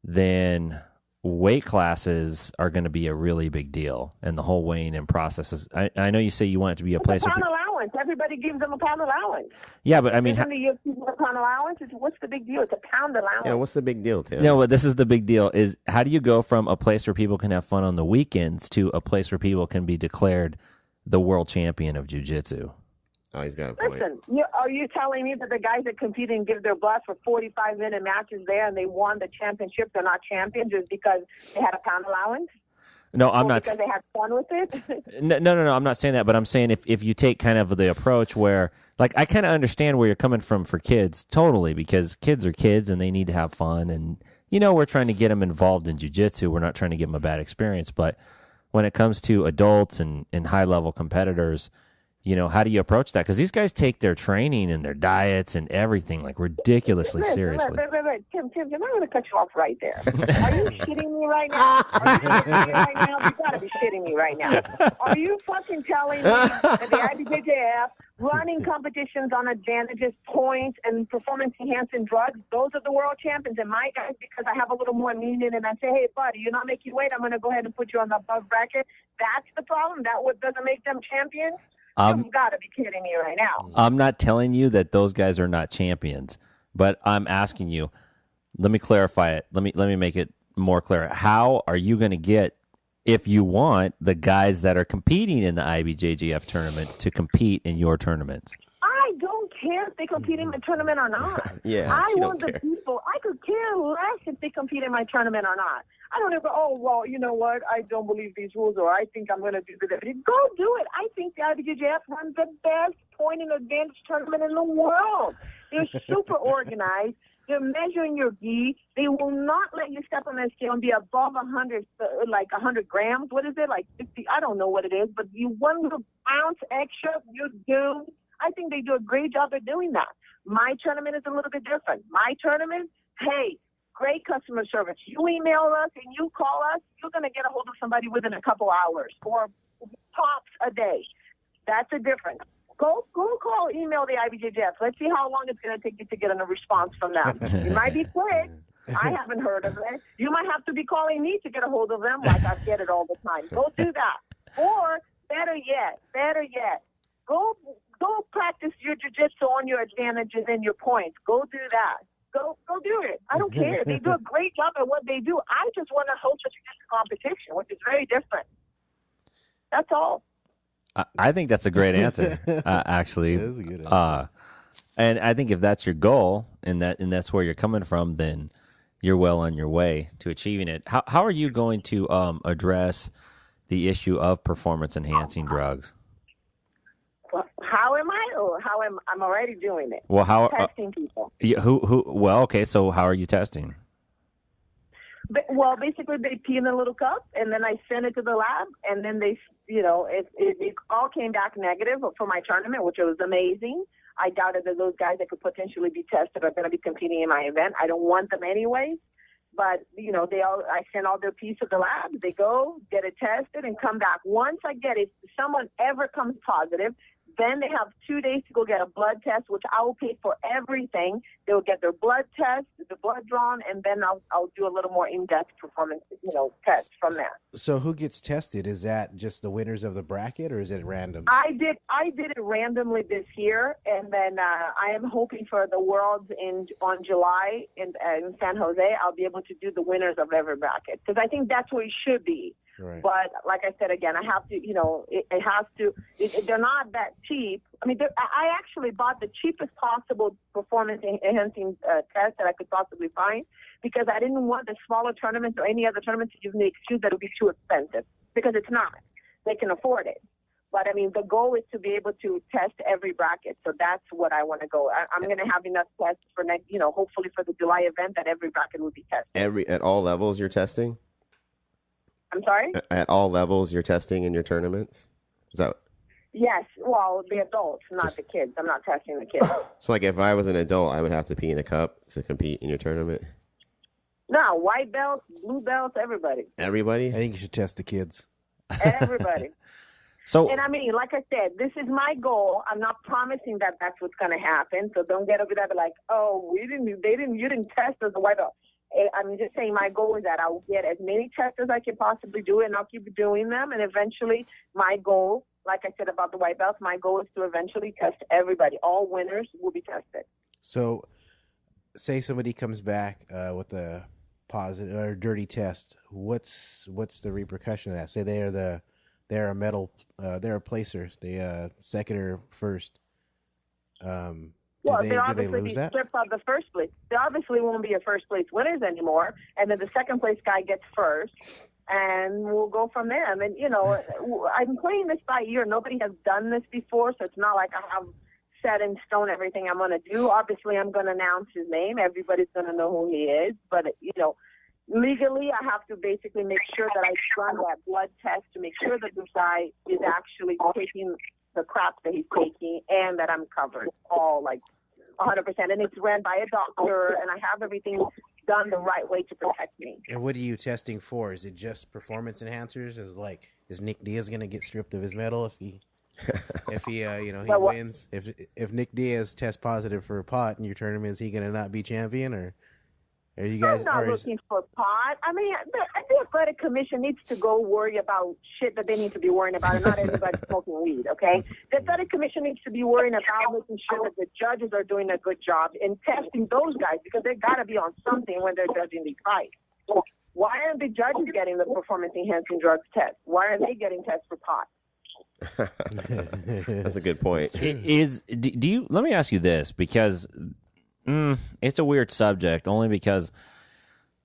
Then weight classes are going to be a really big deal, and the whole weighing in process is. I know you say you want it to be a place. Pound allowance. Everybody gives them a pound allowance. Yeah, but I mean, isn't the UFC a pound allowance? What's the big deal? It's a pound allowance. Yeah, what's the big deal, Tim? No, but this is the big deal: is how do you go from a place where people can have fun on the weekends to a place where people can be declared the world champion of jiu-jitsu? Oh, he's got a point. Listen, are you telling me that the guys that compete and give their blood for 45-minute matches there and they won the championship, they're not champions just because they had a pound allowance? No, I'm not. Because they had fun with it? No. I'm not saying that, but I'm saying if you take kind of the approach where, like, I kind of understand where you're coming from for kids, totally, because kids are kids and they need to have fun. And, we're trying to get them involved in jiu-jitsu. We're not trying to give them a bad experience. But when it comes to adults and high-level competitors, how do you approach that? Because these guys take their training and their diets and everything like ridiculously seriously. Wait. Tim, I'm going to cut you off right there. Are you shitting me right now? Are you shitting me right now? You got to be shitting me right now. Are you fucking telling me that the IBJJF running competitions on advantages, points, and performance-enhancing drugs, those are the world champions? And my guys, because I have a little more meaning and I say, hey, buddy, you're not making weight, I'm going to go ahead and put you on the above bracket. That's the problem? That what doesn't make them champions? You've got to be kidding me right now. I'm not telling you that those guys are not champions, but I'm asking you, let me clarify it. Let me make it more clear. How are you going to get, if you want, the guys that are competing in the IBJJF tournaments to compete in your tournaments? I don't care if they compete in my tournament or not. Yeah, I she want don't the care. people. I could care less if they compete in my tournament or not. I don't ever, oh, well, you know what? I don't believe these rules, or I think I'm going to do this. Go do it. I think the IBJJF runs the best point and advantage tournament in the world. They're super organized. They're measuring your gi. They will not let you step on that scale and be above 100, like 100 grams. What is it, like 50? I don't know what it is, but you 1 little ounce extra, you're doomed. I think they do a great job of doing that. My tournament is a little bit different. My tournament, hey, great customer service. You email us and you call us, you're going to get a hold of somebody within a couple hours or tops a day. That's a difference. Go call, email the IBJJF. Let's see how long it's going to take you to get a response from them. It might be quick. I haven't heard of it. You might have to be calling me to get a hold of them like I get it all the time. Go do that. Or better yet, go practice your jiu-jitsu on your advantages and your points. Go do that. Go do it. I don't care. They do a great job at what they do. I just want to host a jiu-jitsu competition, which is very different. That's all. I think that's a great answer, actually. That is a good answer. And I think if that's your goal and that's where you're coming from, then you're well on your way to achieving it. How are you going to address the issue of performance-enhancing drugs? Well, how am I? Or I'm already doing it. Well, testing people. Who? Well, okay. So how are you testing? Well, basically they pee in a little cup, and then I send it to the lab, and then they, it all came back negative for my tournament, which was amazing. I doubted that those guys that could potentially be tested are going to be competing in my event. I don't want them anyway, but I send all their pees to the lab. They go get it tested and come back. Once I get it, if someone ever comes positive, then they have 2 days to go get a blood test, which I will pay for everything. They will get their blood test, the blood drawn, and then I'll do a little more in-depth performance, test from there. So who gets tested? Is that just the winners of the bracket, or is it random? I did it randomly this year, and then I am hoping for the Worlds on July in San Jose. I'll be able to do the winners of every bracket, because I think that's where it should be. Right. But like I said again, I have to, it has to. They're not that cheap. I mean, I actually bought the cheapest possible performance-enhancing test that I could possibly find, because I didn't want the smaller tournaments or any other tournament to give me the excuse that it would be too expensive, because it's not. They can afford it. But, I mean, the goal is to be able to test every bracket. So that's what I want to go. I'm going to have enough tests for next, hopefully for the July event, that every bracket will be tested. At all levels you're testing? I'm sorry? At all levels you're testing in your tournaments? Is that... Yes. Well, the adults, not the kids. I'm not testing the kids. So, like, if I was an adult, I would have to pee in a cup to compete in your tournament? No, white belts, blue belts, everybody. Everybody? I think you should test the kids. Everybody. So, And I mean, like I said, this is my goal. I'm not promising that that's what's going to happen. So don't get over that like, oh, you didn't test as a white belt. I'm just saying my goal is that I'll get as many tests as I can possibly do, and I'll keep doing them. And eventually my goal, like I said about the white belts, my goal is to eventually test everybody. All winners will be tested. So say somebody comes back with a positive or dirty test. What's the repercussion of that? Say they're a medal, they're a placer, they second or first. Well, do they they lose that? stripped out the first place. They obviously won't be a first place winners anymore, and then the second place guy gets first, and we'll go from there. And then, I'm playing this by ear. Nobody has done this before, so it's not like I have set in stone everything I'm going to do. Obviously, I'm going to announce his name. Everybody's going to know who he is, but legally, I have to basically make sure that I run that blood test to make sure that this guy is actually taking the crap that he's taking, and that I'm covered all 100%. And it's ran by a doctor, and I have everything done the right way to protect me. And what are you testing for? Is it just performance enhancers? Is Nick Diaz going to get stripped of his medal if he wins? If Nick Diaz tests positive for a pot in your tournament, is he going to not be champion, or are you guys? I'm not looking for pot. I mean, the athletic commission needs to go worry about shit that they need to be worrying about, and not everybody smoking weed. Okay, the athletic commission needs to be worrying about making sure that the judges are doing a good job in testing those guys, because they got to be on something when they're judging these fights. Why aren't the judges getting the performance enhancing drugs test? Why are they getting tests for pot? That's a good point. Do you? Let me ask you this, because it's a weird subject. Only because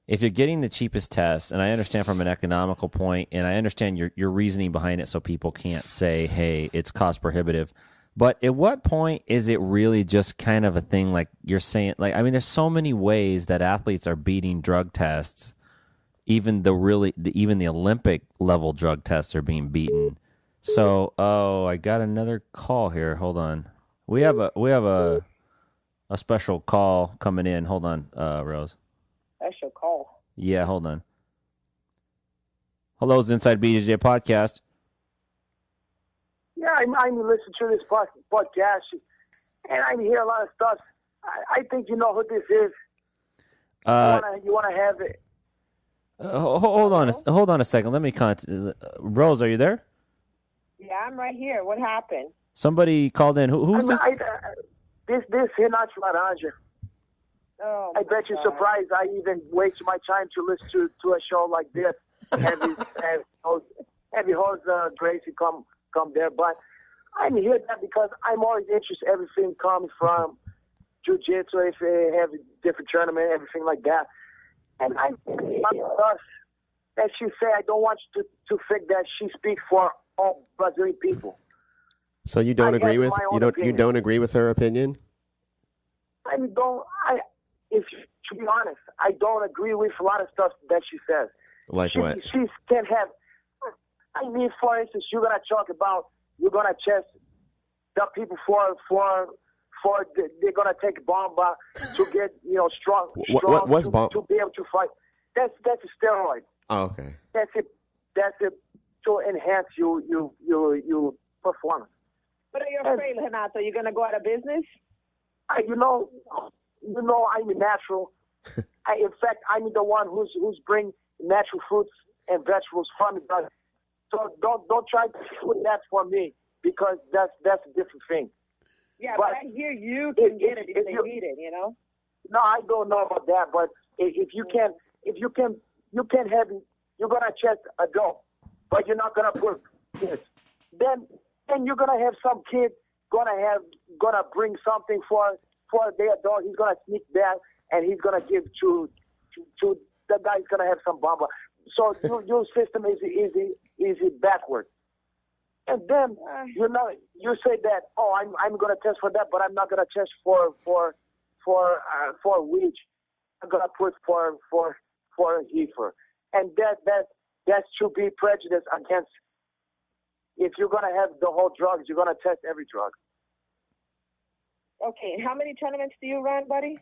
if you're getting the cheapest test, and I understand from an economical point, and I understand your reasoning behind it, so people can't say, "Hey, it's cost prohibitive." But at what point is it really just kind of a thing, like you're saying? Like, I mean, there's so many ways that athletes are beating drug tests. Even the Olympic level drug tests are being beaten. So, I got another call here. Hold on. We have a special call coming in. Hold on, Rose. Special call. Yeah, hold on. Hello, it's Inside BJJ podcast. Yeah, I'm listening to this podcast, and I hear a lot of stuff. I think you know who this is. You want to have it. Hold on a second. Let me Rose, are you there? Yeah, I'm right here. What happened? Somebody called in. Who's this? This Renato Laranja. Oh, I bet you're surprised I even waste my time to listen to a show like this. Heavy host Gracie come there, but I'm here that because I'm always interested. Everything comes from Jiu-Jitsu, if they have a different tournament, everything like that. And I that she say I don't want you to think that she speaks for all Brazilian people. So you don't agree with you don't agree with her opinion? To be honest, I don't agree with a lot of stuff that she says. Like what? She can't have. I mean, for instance, you're gonna test the people for they're gonna take bomba to get strong what's to be able to fight. That's a steroid. Oh, okay. That's it to enhance your performance. But are you afraid, Renato? You're gonna go out of business? You know, I'm a natural. In fact, I'm the one who's bring natural fruits and vegetables from the. So don't try to put that for me, because that's a different thing. Yeah, but I hear you can get it if they need it. No, I don't know about that, but if you can have it, you're gonna test a dog, but you're not gonna put kids. Then you're gonna have some kid gonna bring something for their dog. He's gonna sneak that, and he's gonna give to the guy's gonna have some bomba. So your system is backward. And then you say that I'm gonna test for that, but I'm not gonna test for weed. I'm gonna put for heifer, and that should be prejudice against. If you're gonna have the whole drugs, you're gonna test every drug. Okay, how many tournaments do you run, buddy?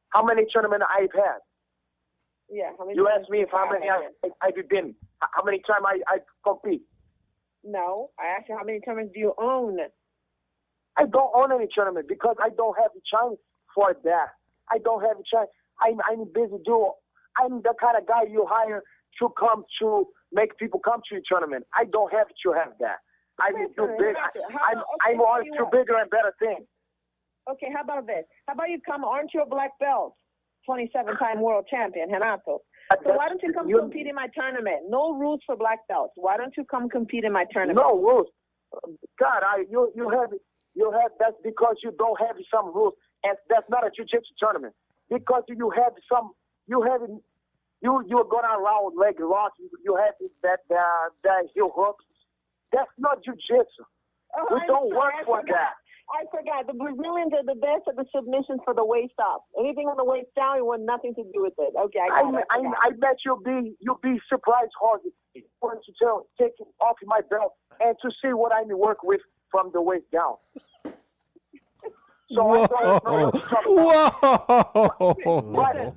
How many tournaments I've had? Yeah, how many? You asked me how many I've been. How many times I compete? No, I asked you how many tournaments do you own? I don't own any tournament because I don't have the chance for that. I don't have a chance. I'm busy doing. I'm the kind of guy you hire to come to make people come to your tournament. I don't have to have that. I'm too big. I'm on to bigger and better things. Okay, how about this? How about you come? Aren't you a black belt? 27-time world champion, Renato. So why don't you come compete in my tournament? No rules for black belts. Why don't you come compete in my tournament? No rules. God, you have that's because you don't have some rules, and that's not a jiu-jitsu tournament. Because you're going around leg locks. You have that heel hooks. That's not jiu-jitsu. We don't work for that. I forgot. The Brazilians are the best at the submissions for the waist up. Anything on the waist down, you want nothing to do with it. Okay, I bet you'll be surprised, Harvey, when to take it off my belt and to see what I work with from the waist down. So whoa! But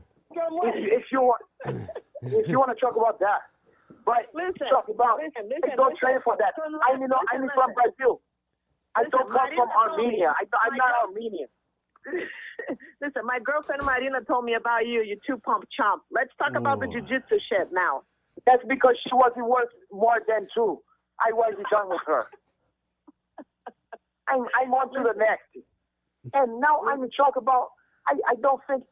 if you want to talk about that, but talk about don't train for that. I'm from Brazil. I don't come from Armenia. I'm not Armenian. Listen, my girlfriend Marina told me about you. You two-pump chump. Let's talk about the jiu-jitsu shit now. That's because she wasn't worth more than two. I wasn't done with her. I'm on to the next. And now I'm talk about. I don't think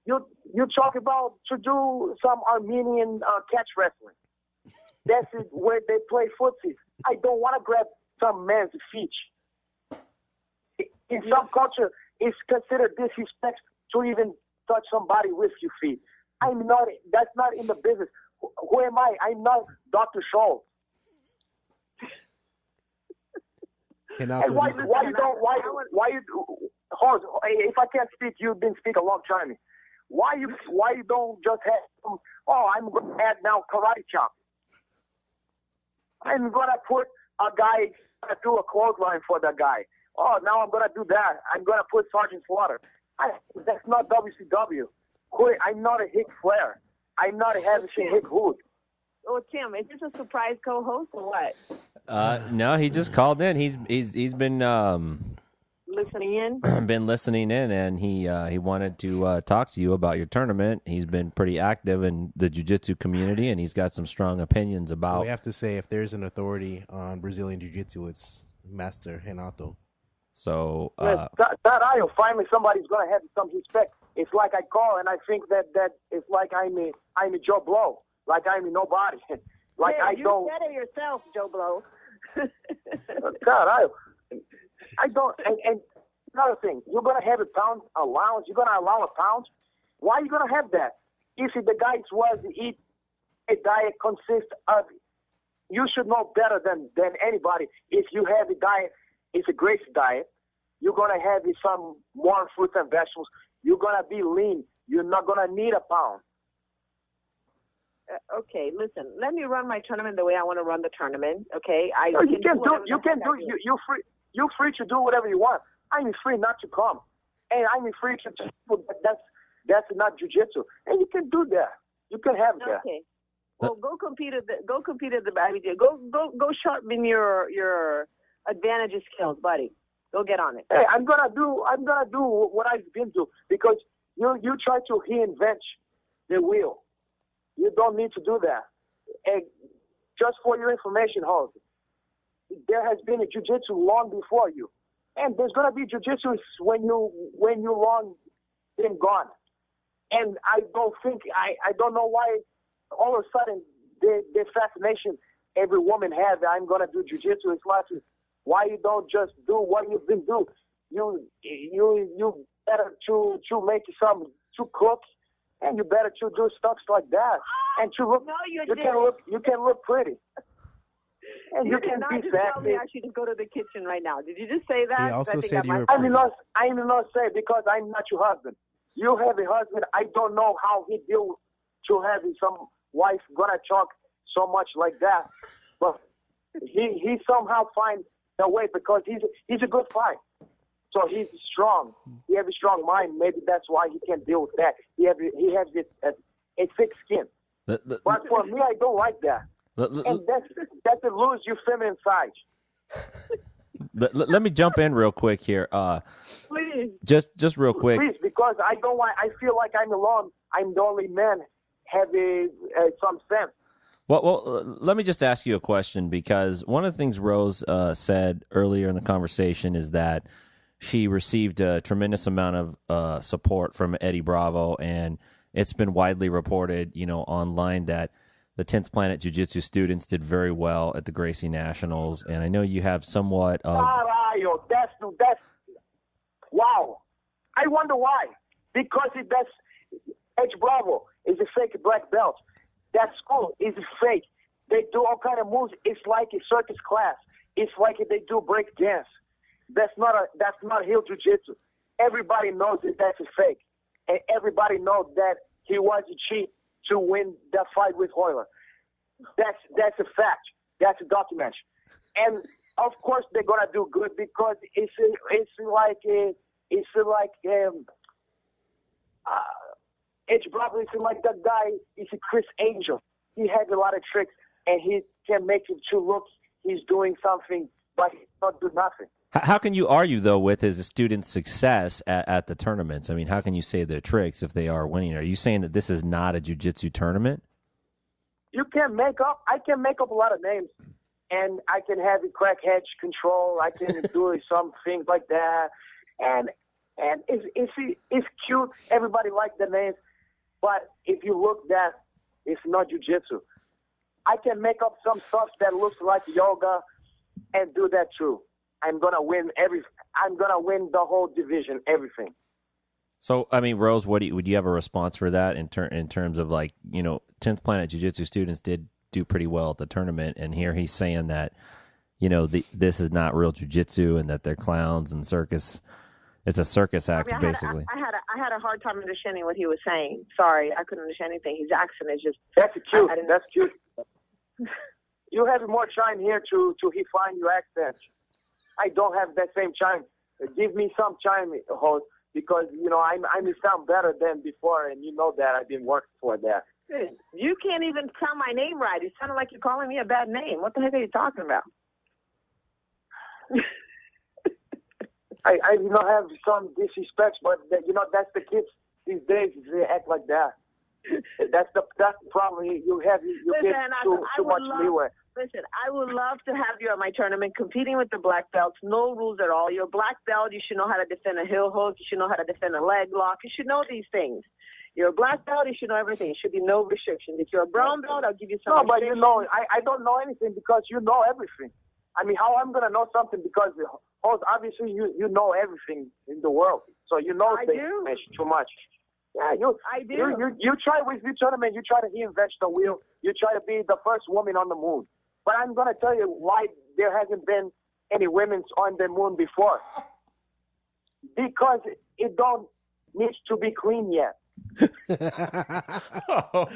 you talk about to do some Armenian catch wrestling. That's where they play footsie. I don't want to grab some man's feet. In some culture, it's considered disrespect to even touch somebody with your feet. That's not in the business. Who am I? I'm not Dr. Scholl. And why you, Horse, if I can't speak, you didn't speak a long time. Why you don't just have, I'm going to add now karate chop. I'm going to put a guy to do a clothesline for the guy. Oh, now I'm going to do that. I'm going to put Sergeant Slaughter. That's not WCW. I'm not a Hick Flair. I'm not a Havishing Hick Hood. Oh, Tim, is this a surprise co-host or what? No, he just called in. He's been listening in. Been listening in, and he wanted to talk to you about your tournament. He's been pretty active in the jiu-jitsu community, and he's got some strong opinions about. We have to say, if there's an authority on Brazilian jiu-jitsu, it's Master Renato. So finally somebody's gonna have some respect. It's like I call and I think that it's like I'm a Joe Blow, like I'm a nobody. Like yeah, I don't. You said it yourself, Joe Blow. I don't. And another thing, you're gonna have a pound allowance. You're gonna allow a pound. Why are you gonna have that? If the guys was eat a diet consists of, you should know better than anybody. If you have a diet, it's a Gracie diet. You're gonna have some more fruits and vegetables. You're gonna be lean. You're not gonna need a pound. Okay, listen. Let me run my tournament the way I want to run the tournament. Okay, You're free to do whatever you want. I'm free not to come, and I'm free to people. That's not jiu-jitsu, and you can do that. You can have that. Okay. Well, go compete at the BJJ. Go sharpen your advantage skills, buddy. Go get on it. Hey, I'm gonna do what I've been through, because you try to reinvent the wheel. You don't need to do that. And just for your information, Holt, there has been a jiu-jitsu long before you, and there's gonna be jiu-jitsu when you long been gone. And I don't know why all of a sudden the fascination every woman has that I'm gonna do jiu-jitsu. It's like, why you don't just do what you've been doing? You better to make to cook, and you better to do stuff like that, and to look. No, you can look pretty, and you can be tell me I should just go to the kitchen right now. Did you just say that? He also said you were pretty. I'm not saying because I'm not your husband. You have a husband. I don't know how he deal to having some wife gonna talk so much like that, but he somehow finds a way, because he's a good fighter. So he's strong. He has a strong mind. Maybe that's why he can deal with that. He has a thick skin. But for me, I don't like that. And that's a lose your feminine side. Let me jump in real quick here. Please. Just real quick. Please, because I feel like I'm alone. I'm the only man having some sense. Well, let me just ask you a question, because one of the things Rose said earlier in the conversation is that she received a tremendous amount of support from Eddie Bravo, and it's been widely reported, online, that the 10th Planet Jiu-Jitsu students did very well at the Gracie Nationals, and I know you have somewhat of... That's wow. I wonder why. Because Eddie Bravo is a fake black belt. That school is fake. They do all kind of moves. It's like a circus class. It's like they do break dance. That's not heel jiu-jitsu. Everybody knows that that's a fake, and everybody knows that he was a cheat to win that fight with Hoyler. That's a fact. That's a document. And of course they're gonna do good, because it's like Edge Bravo is like that guy. Is a Chris Angel. He has a lot of tricks, and he can make it to look he's doing something, but he not do nothing. How can you argue, though, with his students' success at the tournaments? I mean, how can you say they're tricks if they are winning? Are you saying that this is not a jiu-jitsu tournament? I can make up a lot of names, and I can have a crack hedge control. I can do some things like that, and it's cute. Everybody likes the names. But if you look that, it's not jiu-jitsu. I can make up some stuff that looks like yoga, and do that too. I'm gonna win the whole division, everything. So, I mean, Rose, would you have a response for that in terms of, like, 10th Planet Jiu-Jitsu students did do pretty well at the tournament, and here he's saying that, this is not real jiu-jitsu and that they're clowns and circus. It's a circus act, basically. I had a hard time understanding what he was saying. Sorry, I couldn't understand anything. His accent is just... That's cute. That's cute. You have more time here to refine your accent. I don't have that same time. Give me some time, host, because, I may sound better than before, and you know that. I've been working for that. You can't even tell my name right. It sounded like you're calling me a bad name. What the heck are you talking about? I have some disrespect, but that's the kids these days. They act like that. That's the problem you have. You get too much leeway. Listen, I would love to have you at my tournament competing with the black belts. No rules at all. You're a black belt. You should know how to defend a heel hook. You should know how to defend a leg lock. You should know these things. You're a black belt. You should know everything. There should be no restrictions. If you're a brown belt, I'll give you some restrictions. No, but I don't know anything because you know everything. I mean, how I'm going to know something because, obviously, you know everything in the world. So you know things too much. Yeah, I do. You try with your tournament, you try to reinvent the wheel. You try to be the first woman on the moon. But I'm going to tell you why there hasn't been any women on the moon before. Because it don't need to be clean yet.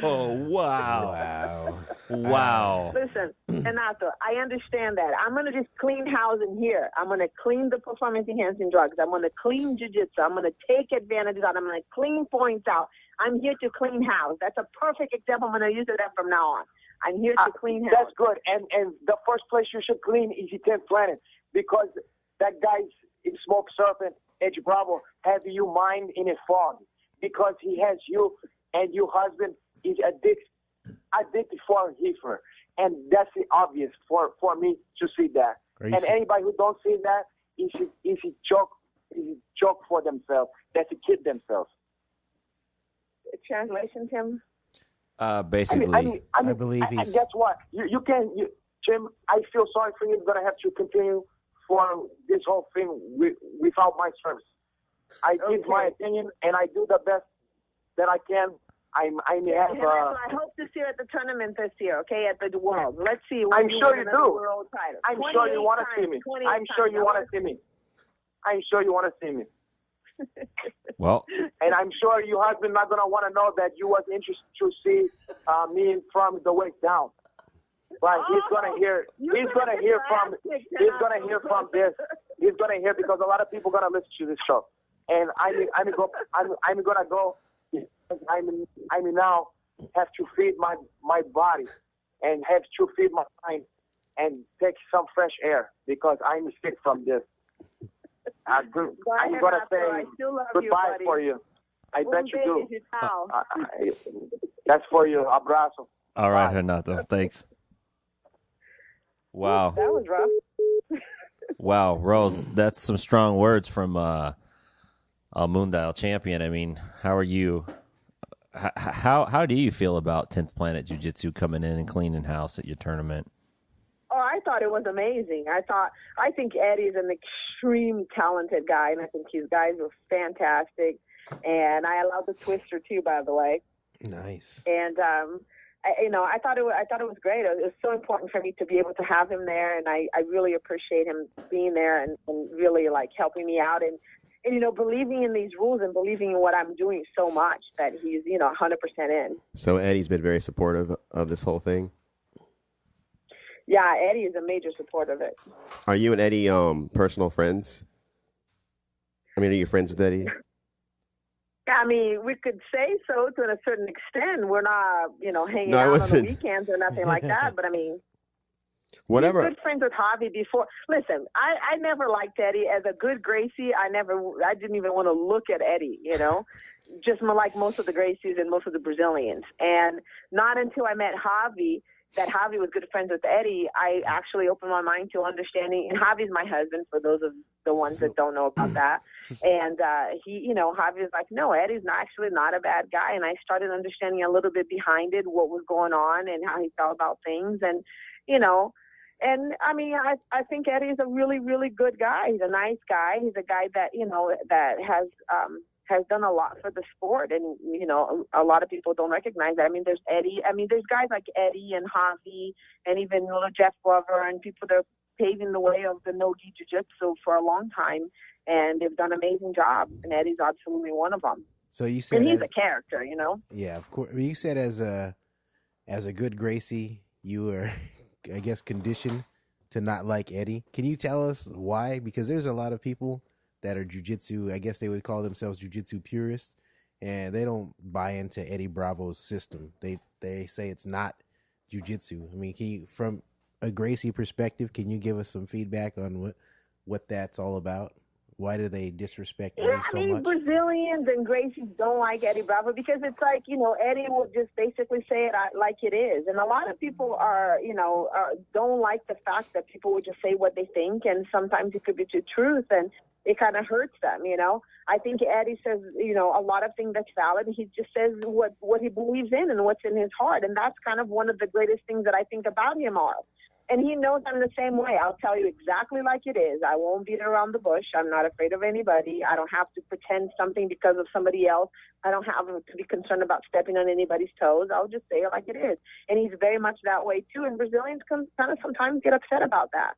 Oh, wow. Wow. Listen, Renato, I understand that. I'm going to just clean house in here. I'm going to clean the performance-enhancing drugs. I'm going to clean jiu-jitsu. I'm going to take advantage of that. I'm going to clean points out. I'm here to clean house. That's a perfect example. I'm going to use that from now on. I'm here to clean house. That's good. And the first place you should clean is your 10th Planet because that guy's Smoke Serpent, Edge Bravo, have you mind in a fog. Because he has you and your husband is addicted for heifer. And that's obvious for me to see that. And anybody who don't see that is a joke for themselves. That's a kid themselves. Translation, Tim? Basically. I believe he's... Guess what? You can, Jim, I feel sorry for you. You're going to have to continue for this whole thing without my service. I give my opinion, and I do the best that I can. I hope to see you at the tournament this year, okay, at the World. Let's see. I'm sure you do. I'm sure you want to see me. I'm sure you want to see me. I'm sure you want to see me. Well. And I'm sure your husband not going to want to know that you was interested to see me from the waist down. But he's gonna hear from this. He's gonna hear because a lot of people gonna listen to this show. And I'm gonna go. I now have to feed my body and have to feed my mind and take some fresh air because I'm sick from this. I'm gonna say goodbye for you. I bet you do. That's for you. Abrazo. All right, Renato. Thanks. Wow. That was rough. Wow, Rose, that's some strong words from a Mundial champion. I mean, how are you? How do you feel about 10th Planet Jiu-Jitsu coming in and cleaning house at your tournament? Oh, I thought it was amazing. I think Eddie's an extreme talented guy, and I think his guys were fantastic. And I allowed the twister too, by the way. Nice. And I thought it was great. It was so important for me to be able to have him there, and I really appreciate him being there and really like helping me out and believing in these rules and believing in what I'm doing so much that he's 100% in. So Eddie's been very supportive of this whole thing. Yeah, Eddie is a major support of it. Are you and Eddie personal friends? I mean, are you friends with Eddie? I mean, we could say so to a certain extent. We're not, hanging out on the weekends or nothing like that. But I mean, whatever. He's good friends with Javi before. Listen, I never liked Eddie as a good Gracie. I didn't even want to look at Eddie. Just like most of the Gracies and most of the Brazilians. And not until I met Javi, that Javi was good friends with Eddie, I actually opened my mind to understanding. And Javi's my husband, for those of the ones that don't know about that. And Javi was like, no, Eddie's actually not a bad guy. And I started understanding a little bit behind it, what was going on and how he felt about things. And, And I mean, I think Eddie's a really, really good guy. He's a nice guy. He's a guy that, that has done a lot for the sport. And, a lot of people don't recognize that. I mean, there's Eddie. I mean, there's guys like Eddie and Javi and even little Jeff Glover and people that are paving the way of the no-gi jiu-jitsu for a long time. And they've done an amazing job. And Eddie's absolutely one of them. So you said, and he's a character, Yeah, of course. You said as a good Gracie, you were, I guess, conditioned to not like Eddie. Can you tell us why? Because there's a lot of people that are jiu-jitsu, I guess they would call themselves jiu-jitsu purists, and they don't buy into Eddie Bravo's system. They say it's not jiu-jitsu. I mean, from a Gracie perspective, can you give us some feedback on what that's all about? Why do they disrespect Eddie so much? Brazilians and Gracies don't like Eddie Bravo because it's like, Eddie will just basically say it like it is. And a lot of people don't like the fact that people would just say what they think, and sometimes it could be the truth, and it kind of hurts them, I think Eddie says, a lot of things that's valid. He just says what he believes in and what's in his heart. And that's kind of one of the greatest things that I think about him are. And he knows I'm the same way. I'll tell you exactly like it is. I won't beat around the bush. I'm not afraid of anybody. I don't have to pretend something because of somebody else. I don't have to be concerned about stepping on anybody's toes. I'll just say it like it is. And he's very much that way, too. And Brazilians kind of sometimes get upset about that.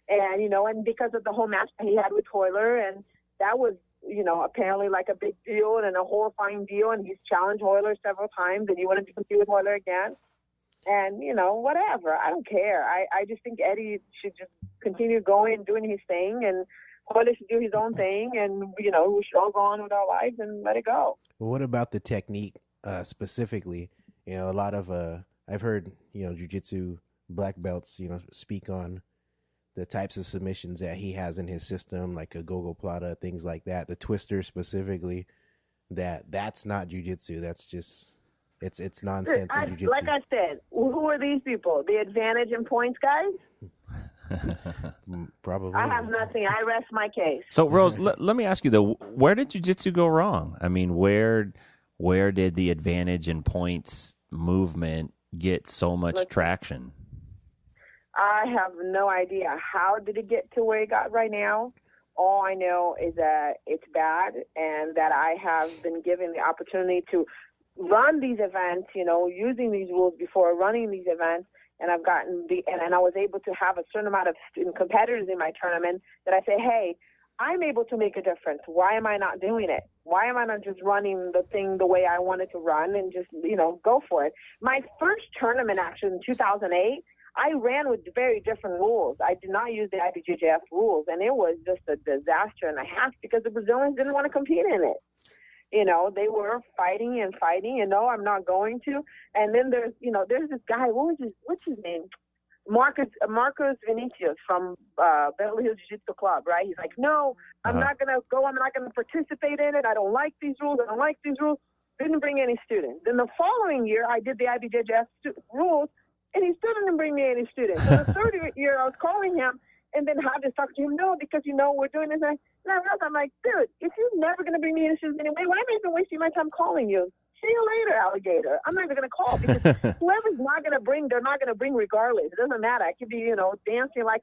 And, and because of the whole match that he had with Hoyler, and that was, apparently like a big deal and a horrifying deal. And he's challenged Hoyler several times, and he wanted to compete with Hoyler again. And, whatever. I don't care. I just think Eddie should just continue going and doing his thing, and Hoyler should do his own thing, and, we should all go on with our lives and let it go. Well, what about the technique specifically? A lot of, I've heard, jiu-jitsu black belts, speak on the types of submissions that he has in his system, like a gogo plata, things like that. The twister specifically, that's not jiu-jitsu. That's just... It's nonsense in jiu-jitsu. Like I said, who are these people? The advantage in points guys? Probably. I have nothing. I rest my case. So, Rose, let me ask you, though, where did jiu-jitsu go wrong? I mean, where did the advantage in points movement get so much traction? I have no idea. How did it get to where it got right now? All I know is that it's bad, and that I have been given the opportunity to run these events, using these rules before running these events, and I've gotten and I was able to have a certain amount of competitors in my tournament that I say, hey, I'm able to make a difference. Why am I not doing it? Why am I not just running the thing the way I wanted to run and just, go for it? My first tournament, actually, in 2008, I ran with very different rules. I did not use the IBJJF rules, and it was just a disaster and a half because the Brazilians didn't want to compete in it. They were fighting and fighting, no, I'm not going to. And then there's this guy, what's his name? Marcos Vinicius from Beverly Hills Jiu-Jitsu Club, right? He's like, no, I'm not going to go. I'm not going to participate in it. I don't like these rules. Didn't bring any students. Then the following year, I did the IBJJF rules, and he still didn't bring me any students. So the third year, I was calling him, and then I just talked to him, no, because, we're doing this. And I'm like, dude, if you're never going to bring me any students anyway, why am I even wasting my time calling you? See you later, alligator. I'm not even going to call because whoever's not going to bring, they're not going to bring regardless. It doesn't matter. I could be, dancing like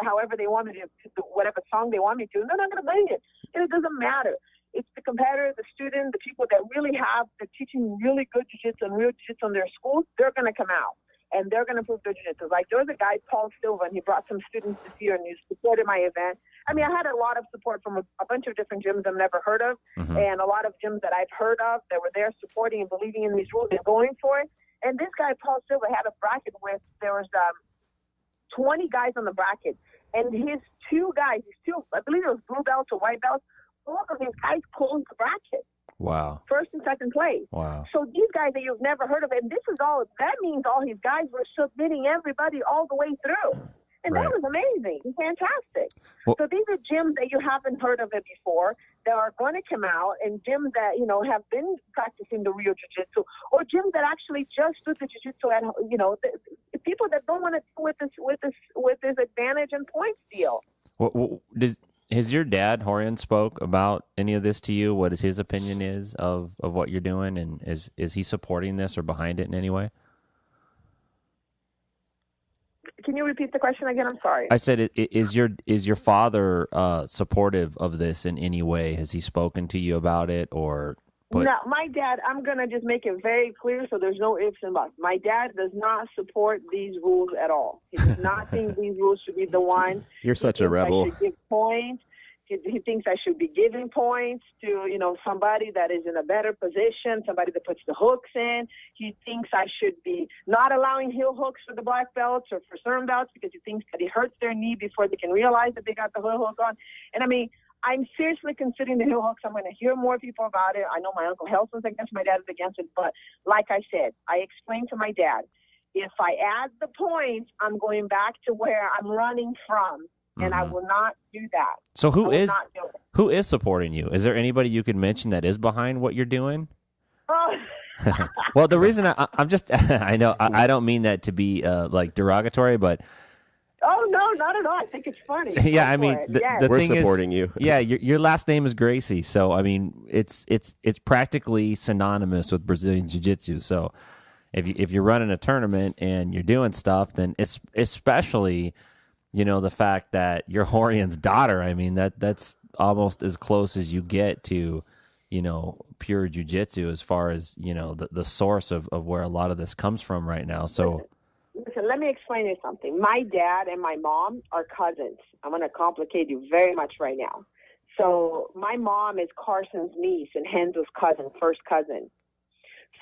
however they want me to, whatever song they want me to, and they're not going to bring it. And it doesn't matter. It's the competitor, the student, the people that really they're teaching really good jiu-jitsu and real jiu-jitsu in their schools, they're going to come out. And they're going to prove their jiu-jitsu. Like, there was a guy, Paul Silva, and he brought some students this year, and he supported my event. I mean, I had a lot of support from a bunch of different gyms I've never heard of, and a lot of gyms that I've heard of that were there supporting and believing in these rules and going for it. And this guy, Paul Silva, had a bracket with, there was 20 guys on the bracket. And his I believe it was blue belts or white belts, all of his guys closed the bracket. Wow. First and second place. Wow. So these guys that you've never heard of, and that means all his guys were submitting everybody all the way through. And that was amazing. Fantastic. Well, so these are gyms that you haven't heard of it before that are going to come out, and gyms that, have been practicing the real jiu-jitsu, or gyms that actually just do the jiu-jitsu at, the people that don't want to do with this advantage and points deal. Has your dad, Horian, spoke about any of this to you? What his opinion is of what you're doing, and is he supporting this or behind it in any way? Can you repeat the question again? I'm sorry. I said, is your father supportive of this in any way? Has he spoken to you about it, or? No, my dad, I'm going to just make it very clear so there's no ifs and buts. My dad does not support these rules at all. He does not think these rules should be the ones. You're such a rebel. I should give points. He thinks I should be giving points to, somebody that is in a better position, somebody that puts the hooks in. He thinks I should be not allowing heel hooks for the black belts or for certain belts because he thinks that it hurts their knee before they can realize that they got the heel hook on. And I mean, I'm seriously considering the heel hooks. I'm going to hear more people about it. I know my Uncle Helson's against, my dad is against it. But like I said, I explained to my dad, if I add the points, I'm going back to where I'm running from. And I will not do that. So who is supporting you? Is there anybody you could mention that is behind what you're doing? Oh. Well, the reason I'm just, I know, I don't mean that to be like derogatory, but. Oh, no, not at all. I think it's funny. Yeah, I mean, the we're thing supporting is, you. Yeah, your last name is Gracie. So, I mean, it's practically synonymous with Brazilian Jiu-Jitsu. So if you're running a tournament and you're doing stuff, then it's especially, the fact that you're Horian's daughter, I mean, that's almost as close as you get to, pure jiu-jitsu as far as, the source of where a lot of this comes from right now. So listen, let me explain you something. My dad and my mom are cousins. I'm going to complicate you very much right now. So my mom is Carson's niece and Henzo's cousin, first cousin.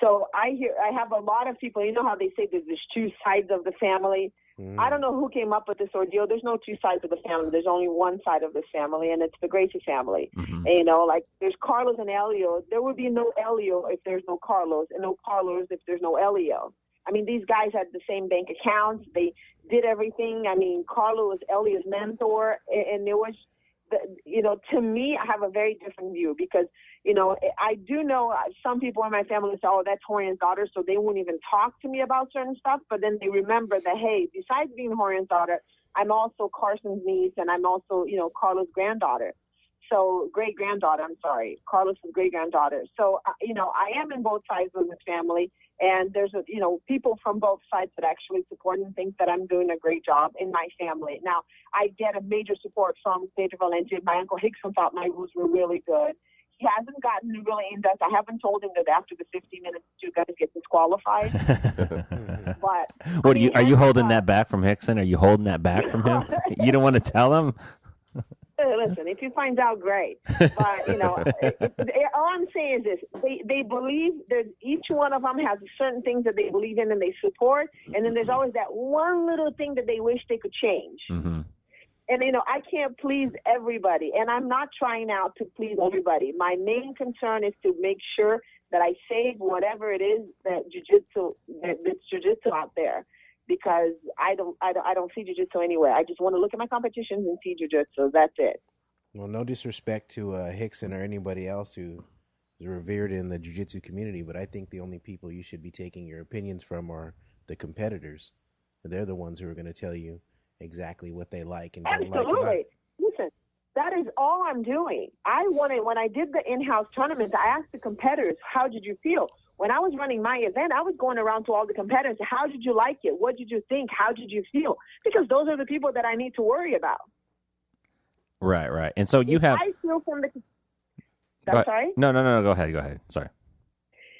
So I have a lot of people, how they say there's two sides of the family. I don't know who came up with this ordeal. There's no two sides of the family. There's only one side of this family, and it's the Gracie family. Mm-hmm. And, like there's Carlos and Elio. There would be no Elio if there's no Carlos, and no Carlos if there's no Elio. I mean, these guys had the same bank accounts. They did everything. I mean, Carlo was Elio's mentor, and it was, to me, I have a very different view because, I do know some people in my family say, oh, that's Horian's daughter, so they won't even talk to me about certain stuff. But then they remember that, hey, besides being Horian's daughter, I'm also Carson's niece, and I'm also, Carlos' granddaughter. So great-granddaughter, I'm sorry, Carlos' great-granddaughter. So, I am in both sides of this family, and there's, people from both sides that actually support and think that I'm doing a great job in my family. Now, I get a major support from Pedro Valente. My Uncle Hickson thought my rules were really good. He hasn't gotten really in-depth. I haven't told him that after the 50 minutes, you guys get disqualified. But what are you holding that back from Hickson? Are you holding that back from him? You don't want to tell him? Listen, if he finds out, great. But, all I'm saying is this. They believe that each one of them has certain things that they believe in and they support. And then there's always that one little thing that they wish they could change. Mm-hmm. And, I can't please everybody. And I'm not trying out to please everybody. My main concern is to make sure that I save whatever it is that's jiu-jitsu out there. Because I don't see jiu-jitsu anywhere. I just want to look at my competitions and see jiu-jitsu. That's it. Well, no disrespect to Hickson or anybody else who is revered in the jiu-jitsu community, but I think the only people you should be taking your opinions from are the competitors. They're the ones who are going to tell you exactly what they like and don't like about it. Listen, that is all I'm doing. When I did the in-house tournaments, I asked the competitors, how did you feel? When I was running my event, I was going around to all the competitors. How did you like it? What did you think? How did you feel? Because those are the people that I need to worry about. Right. And so you have. I feel from the. I'm sorry? No. Go ahead. Sorry.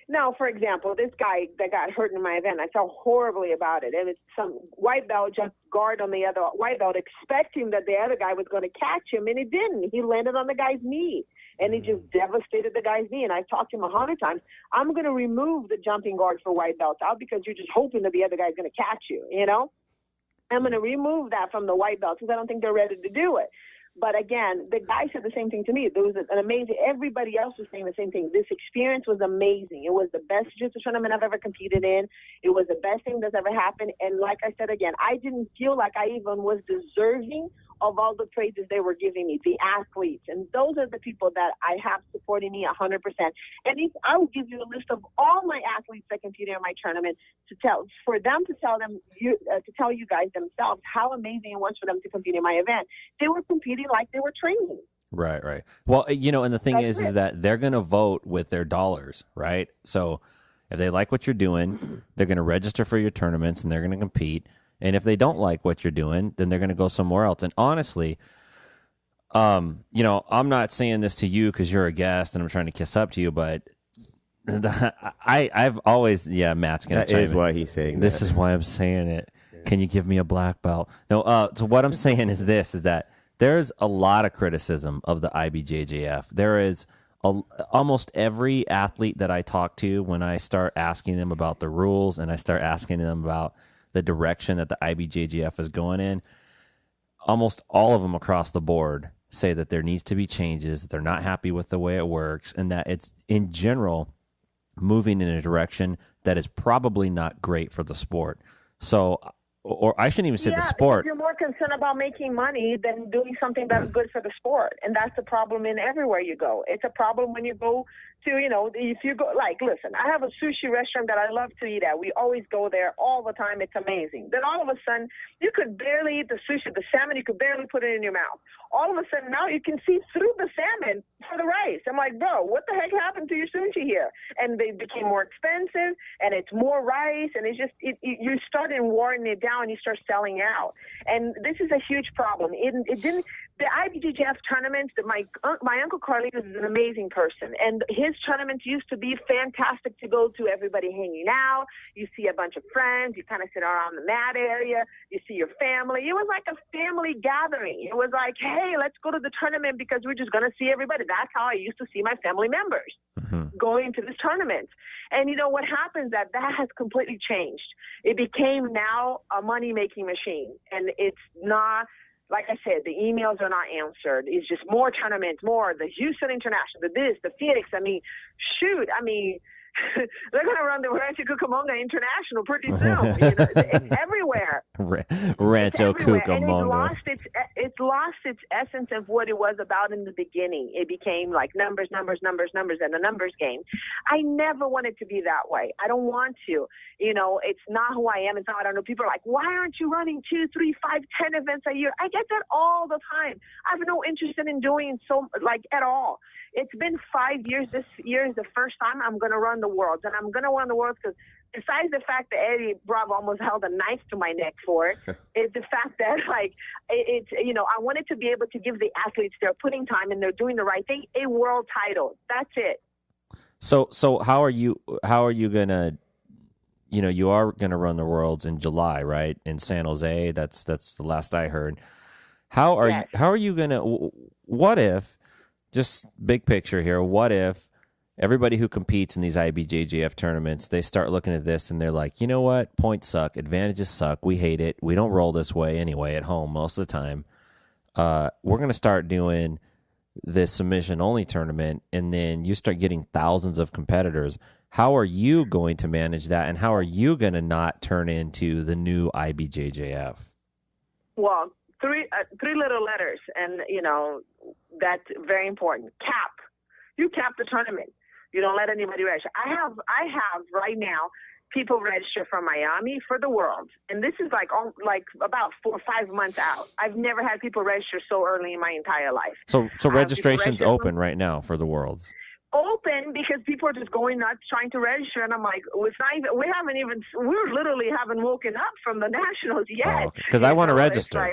Now, for example, this guy that got hurt in my event, I felt horribly about it. And it's some white belt just guard on the other white belt, expecting that the other guy was going to catch him, and he didn't. He landed on the guy's knee, and he just devastated the guy's knee. And I've talked to him 100 times. I'm going to remove the jumping guard for white belts out because you're just hoping that the other guy's going to catch you, I'm going to remove that from the white belts because I don't think they're ready to do it. But again, the guy said the same thing to me. There was an amazing, everybody else was saying the same thing. This experience was amazing. It was the best jiu-jitsu tournament I've ever competed in. It was the best thing that's ever happened. And like I said again, I didn't feel like I even was deserving of all the praises they were giving me, the athletes. And those are the people that I have supporting me 100%. And I will give you a list of all my athletes that competed in my tournament for them to tell you guys themselves how amazing it was for them to compete in my event. They were competing like they were training. Right. Well, and the thing is that they're going to vote with their dollars, right? So if they like what you're doing, they're going to register for your tournaments and they're going to compete. And if they don't like what you're doing, then they're going to go somewhere else. And honestly, I'm not saying this to you because you're a guest and I'm trying to kiss up to you, but I've always, Matt's going to chime in. That is why he's saying this that. is why I'm saying it. Can you give me a black belt? No, so what I'm saying is this, is that there's a lot of criticism of the IBJJF. There is almost every athlete that I talk to, when I start asking them about the rules and I start asking them about the direction that the IBJJF is going in, almost all of them across the board say that there needs to be changes, that they're not happy with the way it works, and that it's, in general, moving in a direction that is probably not great for the sport. So, or I shouldn't even say the sport. You're more concerned about making money than doing something that's good for the sport. And that's the problem in everywhere you go. It's a problem when you go to, if you go, listen, I have a sushi restaurant that I love to eat at. We always go there all the time. It's amazing. Then all of a sudden, you could barely eat the sushi, the salmon, you could barely put it in your mouth. All of a sudden, now you can see through the salmon for the rice. I'm like, bro, what the heck happened to your sushi here? And they became more expensive, and it's more rice, and it's just, you started watering it down, you start selling out. And this is a huge problem. It didn't, the IBJJF tournaments, my Uncle Carlitos is an amazing person, and his tournaments used to be fantastic to go to, everybody hanging out. You see a bunch of friends, you kind of sit around the mat area, you see your family. It was like a family gathering. It was like, hey, let's go to the tournament because we're just going to see everybody. That's how I used to see my family members going to this tournament. And what happens that has completely changed. It became now a money-making machine, and it's not. Like I said, the emails are not answered. It's just more tournaments, more the Houston International, the Phoenix. They're going to run the Rancho Cucamonga International pretty soon. It's everywhere. Rancho Cucamonga. It's lost its essence of what it was about in the beginning. It became like numbers, and a numbers game. I never wanted to be that way. I don't want to. It's not who I am. It's not what I know. People are like, why aren't you running 2, 3, 5, 10 events a year? I get that all the time. I have no interest in doing so, at all. It's been 5 years. This year is the first time I'm going to run the Worlds, and I'm going to run the Worlds because besides the fact that Eddie Bravo almost held a knife to my neck for it, it's the fact that I wanted to be able to give the athletes, they're putting time and they're doing the right thing, a world title. That's it. So how are you gonna, you are gonna run the Worlds in July, right? In San Jose. That's the last I heard. How are you gonna? What if? Just big picture here. What if everybody who competes in these IBJJF tournaments, they start looking at this and they're like, you know what? Points suck. Advantages suck. We hate it. We don't roll this way anyway at home most of the time. We're going to start doing this submission-only tournament, and then you start getting thousands of competitors. How are you going to manage that, and how are you going to not turn into the new IBJJF? Well, three little letters, and, that's very important. Cap. You cap the tournament. You don't let anybody register. I have right now people register from Miami for the Worlds, and this is like about 4 or 5 months out. I've never had people register so early in my entire life. So registration's open right now for the Worlds. Open because people are just going nuts trying to register, and I'm like, we're literally haven't woken up from the Nationals yet. Because I want to register.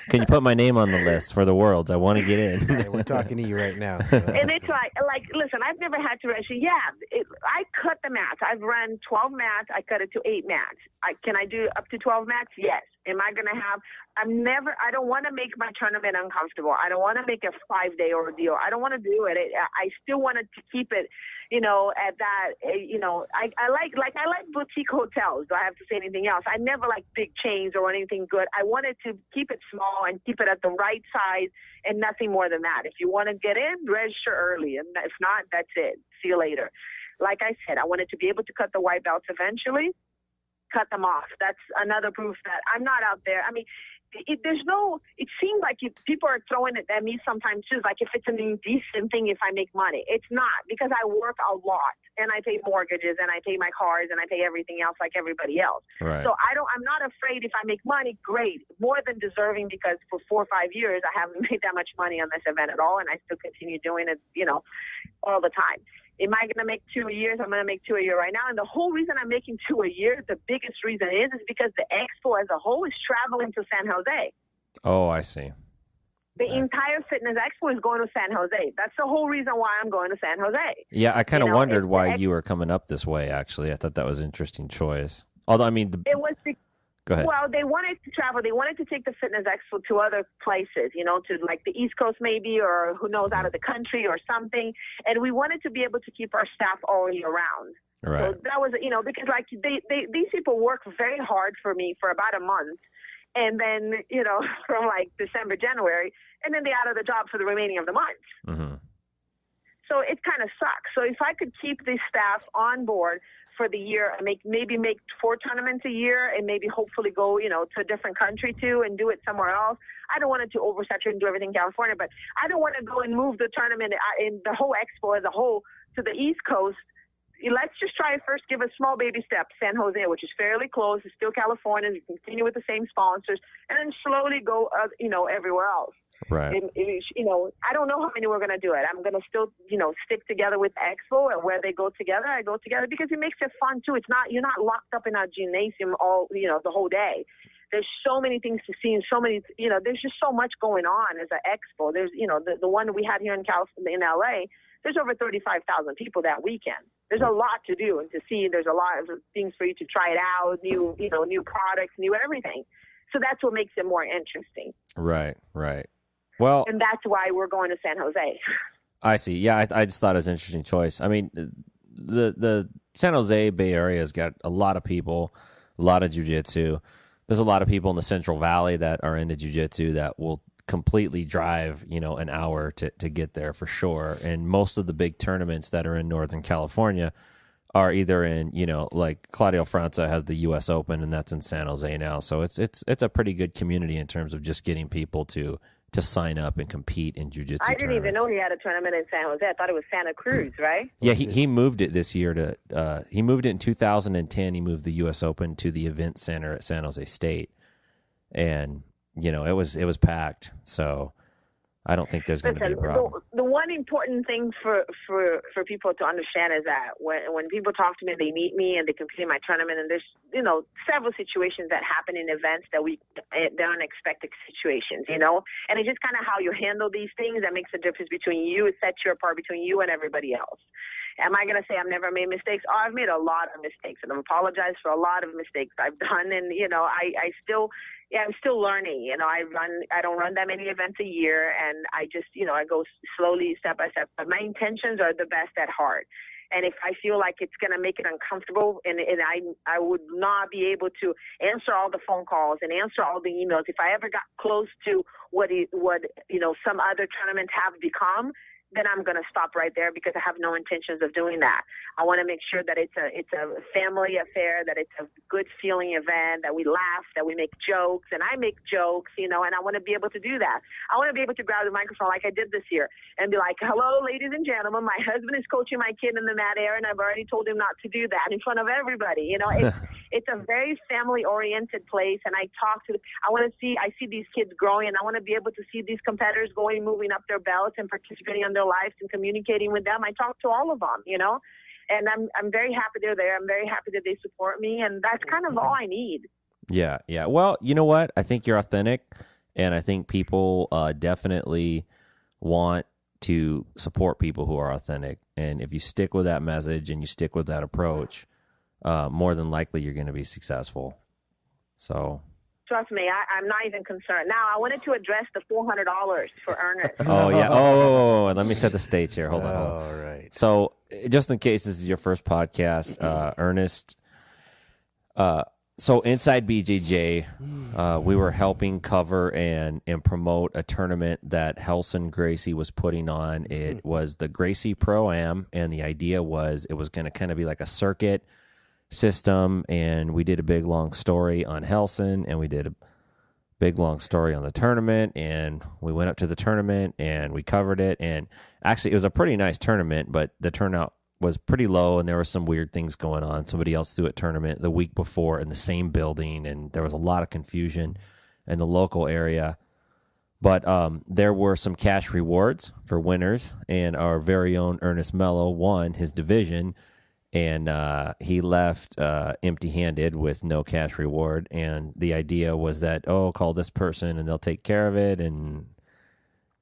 Can you put my name on the list for the Worlds? I want to get in. Hey, we're talking to you right now. So. And it's like, listen, I've never had to register. Yeah, I cut the mats. I've run 12 mats. I cut it to 8 mats. Can I do up to 12 mats? Yes. Am I going to have? I don't want to make my tournament uncomfortable. I don't want to make a 5-day ordeal. I don't want to do it. I still wanted to keep it, at that, I like boutique hotels. Do I have to say anything else? I never like big chains or anything good. I wanted to keep it small and keep it at the right size and nothing more than that. If you want to get in, register early. And if not, that's it. See you later. Like I said, I wanted to be able to cut the white belts eventually, cut them off. That's another proof that I'm not out there. I mean, it seems like people are throwing it at me sometimes too, like if it's an indecent thing if I make money. It's not, because I work a lot and I pay mortgages and I pay my cars and I pay everything else like everybody else. Right. So I'm not afraid if I make money, great, more than deserving, because for 4 or 5 years I haven't made that much money on this event at all, and I still continue doing it, all the time. am I going to make 2 a year? I'm going to make 2 a year right now. And the whole reason I'm making 2 a year, the biggest reason is because the expo as a whole is traveling to San Jose. Oh, I see. The entire fitness expo is going to San Jose. That's the whole reason why I'm going to San Jose. Yeah, I kind of wondered why you were coming up this way, actually. I thought that was an interesting choice. Although, I mean... It was... Go ahead. Well, they wanted to travel. They wanted to take the fitness expo to other places, to like the East Coast maybe, or who knows, out of the country or something. And we wanted to be able to keep our staff all year round. Right. So that was, because like these people work very hard for me for about a month. And then, from like December, January, and then they're out of the job for the remaining of the month. Mm-hmm. So it kind of sucks. So if I could keep these staff on board for the year, maybe make 4 tournaments a year, and maybe hopefully go, to a different country too, and do it somewhere else. I don't want it to oversaturate and do everything in California, but I don't want to go and move the tournament in the whole expo as a whole to the East Coast. Let's just try first, give a small baby step, San Jose, which is fairly close. It's still California. You continue with the same sponsors, and then slowly go, everywhere else. Right. I don't know how many we're going to do it. I'm going to still, stick together with Expo, and where they go together, I go together, because it makes it fun too. You're not locked up in a gymnasium the whole day. There's so many things to see, and so many, there's just so much going on as an Expo. There's, the one we had here in California, in LA, there's over 35,000 people that weekend. There's a lot to do and to see. There's a lot of things for you to try it out, new products, new everything. So that's what makes it more interesting. Right, right. Well, and that's why we're going to San Jose. I see. Yeah, I just thought it was an interesting choice. I mean, the San Jose Bay Area has got a lot of people, a lot of jiu-jitsu. There's a lot of people in the Central Valley that are into jiu-jitsu that will completely drive, an hour to get there for sure. And most of the big tournaments that are in Northern California are either in, like Claudio Franza has the U.S. Open, and that's in San Jose now. So it's a pretty good community in terms of just getting people to sign up and compete in jiu-jitsu. I didn't even know he had a tournament in San Jose. I thought it was Santa Cruz, right? Yeah, he moved it this year to. He moved it in 2010. He moved the U.S. Open to the event center at San Jose State, and it was packed. So I don't think there's going to be a problem. The one important thing for people to understand is that when people talk to me, they meet me and they compete in my tournament, and there's several situations that happen in events they're unexpected situations, and it's just kind of how you handle these things that makes a difference between you. It sets you apart between you and everybody else. Am I going to say I've never made mistakes? Oh, I've made a lot of mistakes, and I've apologized for a lot of mistakes I've done, and I'm still learning. I don't run that many events a year, and I just, I go slowly, step by step. But my intentions are the best at heart. And if I feel like it's going to make it uncomfortable, and I would not be able to answer all the phone calls and answer all the emails, if I ever got close to what some other tournaments have become, then I'm going to stop right there, because I have no intentions of doing that. I want to make sure that it's a family affair, that it's a good feeling event, that we laugh, that we make jokes, and I make jokes, and I want to be able to do that. I want to be able to grab the microphone like I did this year and be like, hello, ladies and gentlemen, my husband is coaching my kid in the mat air, and I've already told him not to do that in front of everybody. It's a very family-oriented place, and I see these kids growing, and I want to be able to see these competitors moving up their belts and participating in their lives and communicating with them. I talk to all of them, and I'm very happy they're there. I'm very happy that they support me, and that's kind of all I need. Yeah. Well, you know what? I think you're authentic, and I think people definitely want to support people who are authentic. And if you stick with that message and you stick with that approach, more than likely you're going to be successful. So trust me, I'm not even concerned. Now, I wanted to address the $400 for Ernest. Oh, yeah. Oh, let me set the stage here. Hold on. All right. So just in case this is your first podcast, Ernest, so Inside BJJ, we were helping cover and promote a tournament that Helson Gracie was putting on. It was the Gracie Pro-Am, and the idea was it was going to kind of be like a circuit system, and we did a big long story on Helson, and we did a big long story on the tournament, and we went up to the tournament and we covered it, and actually it was a pretty nice tournament, but the turnout was pretty low, and there were some weird things going on. Somebody else threw a tournament the week before in the same building, and there was a lot of confusion in the local area. But there were some cash rewards for winners, and our very own Ernest Mello won his division, and he left empty-handed with no cash reward. And the idea was that, call this person and they'll take care of it, and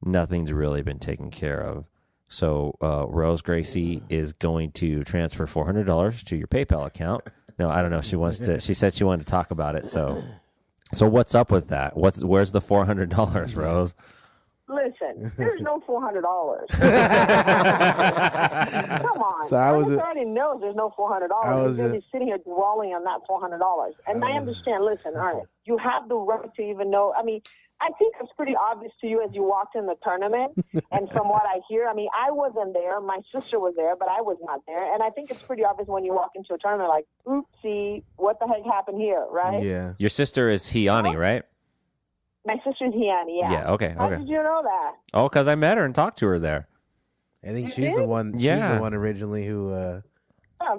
nothing's really been taken care of. So Rose Gracie is going to transfer $400 to your PayPal account. No, I don't know. She said she wanted to talk about it. So what's up with that? Where's the $400, Rose? Listen, there's no $400. Come on. So already knows there's no $400. He's going to be sitting here dwelling on that $400. And I understand, listen, Ernest, you have the right to even know. I mean, I think it's pretty obvious to you as you walked in the tournament. And from what I hear, I mean, I wasn't there. My sister was there, but I was not there. And I think it's pretty obvious when you walk into a tournament, like, oopsie, what the heck happened here, right? Yeah. Your sister is Hiani, right? My sister's Hiani, yeah. Yeah, okay. How did you know that? Oh, because I met her and talked to her there. I think she's the one. Yeah. She's the one originally who. Oh,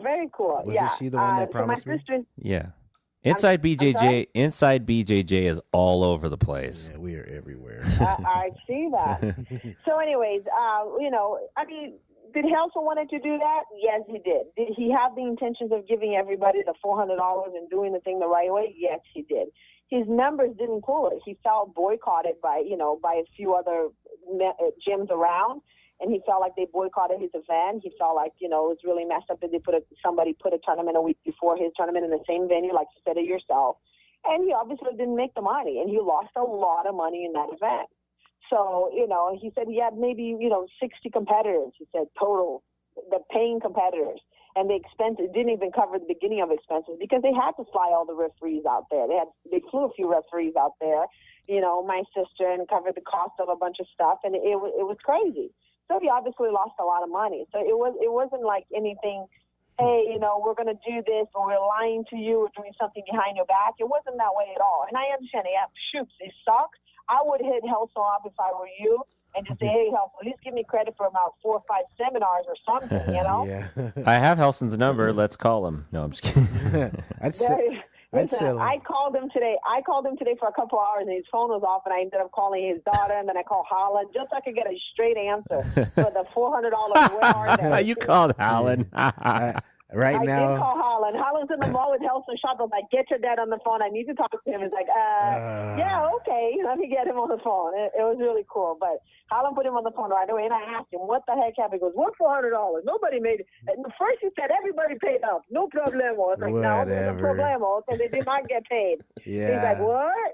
very cool. Was she the one that promised my sister, Yeah. Inside BJJ is all over the place. Yeah, we are everywhere. I see that. So anyways, I mean, did Helson wanted to do that? Yes, he did. Did he have the intentions of giving everybody the $400 and doing the thing the right way? Yes, he did. His members didn't pull it. He felt boycotted by a few other gyms around. And he felt like they boycotted his event. He felt like, it was really messed up that somebody put a tournament a week before his tournament in the same venue, like you said it yourself. And he obviously didn't make the money, and he lost a lot of money in that event. So, he said he had maybe, 60 competitors, he said, total, the paying competitors. And the expenses didn't even cover the beginning of expenses because they had to fly all the referees out there. They flew a few referees out there, my sister, and covered the cost of a bunch of stuff, and it was crazy. So he obviously lost a lot of money. So it wasn't like anything, hey, we're going to do this, or we're lying to you, or doing something behind your back. It wasn't that way at all. And I understand, it sucks. I would hit Helson up if I were you and just say, hey, Helson, at least give me credit for about 4 or 5 seminars or something, Yeah. I have Helson's number. Let's call him. No, I'm just kidding. I called him today. For a couple hours, and his phone was off, and I ended up calling his daughter, and then I called Holland just so I could get a straight answer for the $400. Where are they? You called Holland. Right I now, did call Holland. Holland's in the mall with Helson Shop. I was like, get your dad on the phone. I need to talk to him. He's like, yeah, okay. Let me get him on the phone. It was really cool. But Holland put him on the phone right away, and I asked him, what the heck happened? He goes, what $400? Nobody made it. And first he said, everybody paid up. No problemo. I was like, no, no problemo. So they did not get paid. Yeah. He's like, what?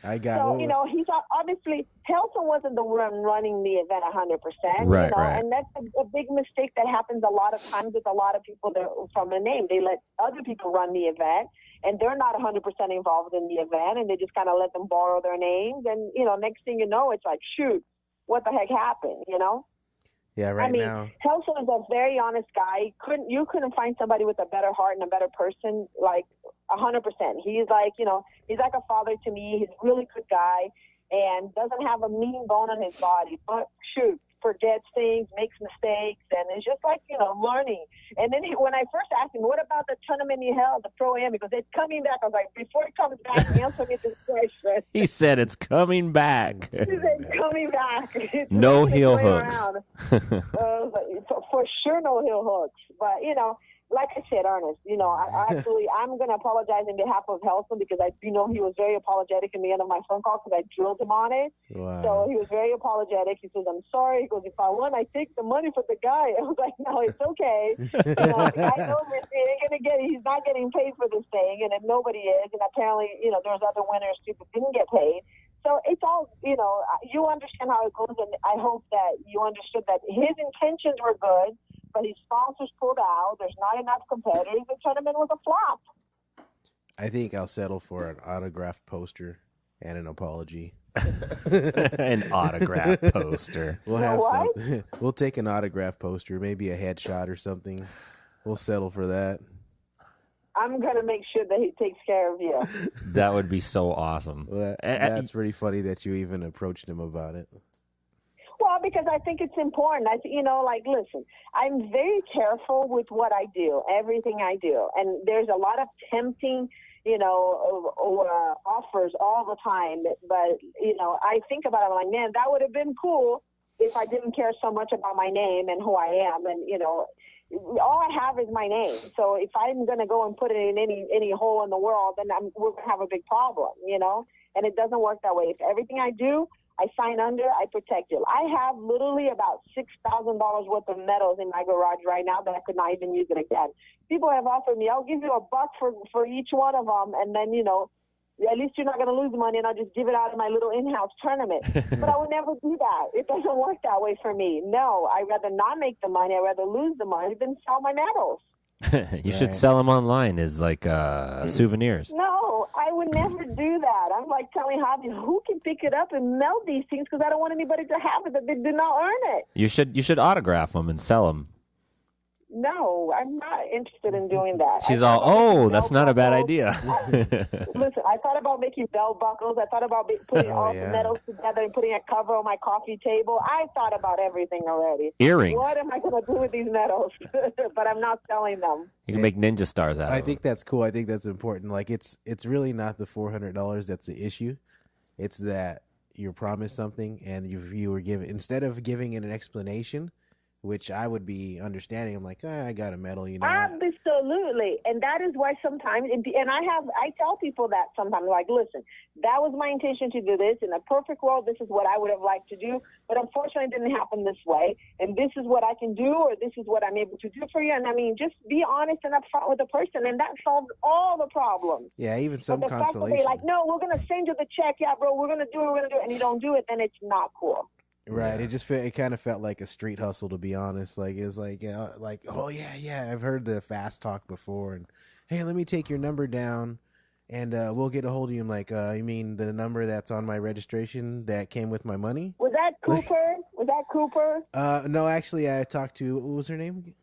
He's obviously, Helson wasn't the one running the event 100%. Right. And that's a big mistake that happens a lot of times with a lot of people that from a name. They let other people run the event, and they're not 100% involved in the event, and they just kind of let them borrow their names. And, next thing you know, it's like, shoot, what the heck happened, Yeah, now. Helson is a very honest guy. You couldn't find somebody with a better heart and a better person, like 100%. He's like, he's like a father to me. He's a really good guy and doesn't have a mean bone in his body. But shoot, forgets things, makes mistakes, and it's just like, learning. And then when I first asked him, what about the tournament you held, the Pro-Am? He goes, it's coming back. I was like, before it comes back, answer me this question. He said it's coming back. He said it's coming back. No heel hooks. For sure, no heel hooks. But, like I said, Ernest, I'm going to apologize on behalf of Helson because he was very apologetic in the end of my phone call because I drilled him on it. Wow. So he was very apologetic. He says, I'm sorry. He goes, if I won, I take the money for the guy. I was like, no, it's okay. I know he's not getting paid for this thing, and if nobody is, and apparently, there's other winners too that didn't get paid. So it's all, you understand how it goes, and I hope that you understood that his intentions were good, but his sponsors pulled out. There's not enough competitors. The tournament was a flop. I think I'll settle for an autographed poster and an apology. An autograph poster. We'll have something. We'll take an autograph poster, maybe a headshot or something. We'll settle for that. I'm going to make sure that he takes care of you. That would be so awesome. Well, that's pretty funny that you even approached him about it. Well, because I think it's important. Listen, I'm very careful with what I do, everything I do. And there's a lot of tempting, offers all the time. But, I think about it, I'm like, man, that would have been cool if I didn't care so much about my name and who I am. And, all I have is my name. So if I'm going to go and put it in any hole in the world, then we're going to have a big problem, and it doesn't work that way. If everything I do, I sign under, I protect it. I have literally about $6,000 worth of medals in my garage right now that I could not even use it again. People have offered me, I'll give you $1 for each one of them, and then, at least you're not going to lose money, and I'll just give it out in my little in-house tournament. But I would never do that. It doesn't work that way for me. No, I'd rather not make the money. I'd rather lose the money than sell my medals. You should sell them online as like souvenirs. No, I would never do that. I'm like telling Javi, who can pick it up and melt these things, because I don't want anybody to have it that they did not earn it. You should autograph them and sell them. No, I'm not interested in doing that. She's that's not a bad idea. Listen, I thought about making belt buckles. I thought about putting all the medals together and putting a cover on my coffee table. I thought about everything already. Earrings. What am I going to do with these medals? But I'm not selling them. You can make ninja stars out of them. I think that's cool. I think that's important. Like, it's really not the $400 that's the issue. It's that you're promised something, and you were given, instead of giving it an explanation, which I would be understanding. I'm like, I got a medal, Absolutely. And that is why sometimes, and I tell people that sometimes, like, listen, that was my intention to do this. In a perfect world, this is what I would have liked to do. But unfortunately, it didn't happen this way. And this is what I can do, or this is what I'm able to do for you. And I mean, just be honest and upfront with the person, and that solves all the problems. Yeah, even some but the consolation. Fact that they're like, no, we're going to send you the check. Yeah, bro, we're going to do it, and you don't do it, then it's not cool. Right, it kind of felt like a street hustle, to be honest. Like, it's like, oh yeah, I've heard the fast talk before, and hey, let me take your number down, and we'll get a hold of you. I'm like, you mean the number that's on my registration that came with my money? Was that Cooper? Was that Cooper? No, actually, I talked to, what was her name?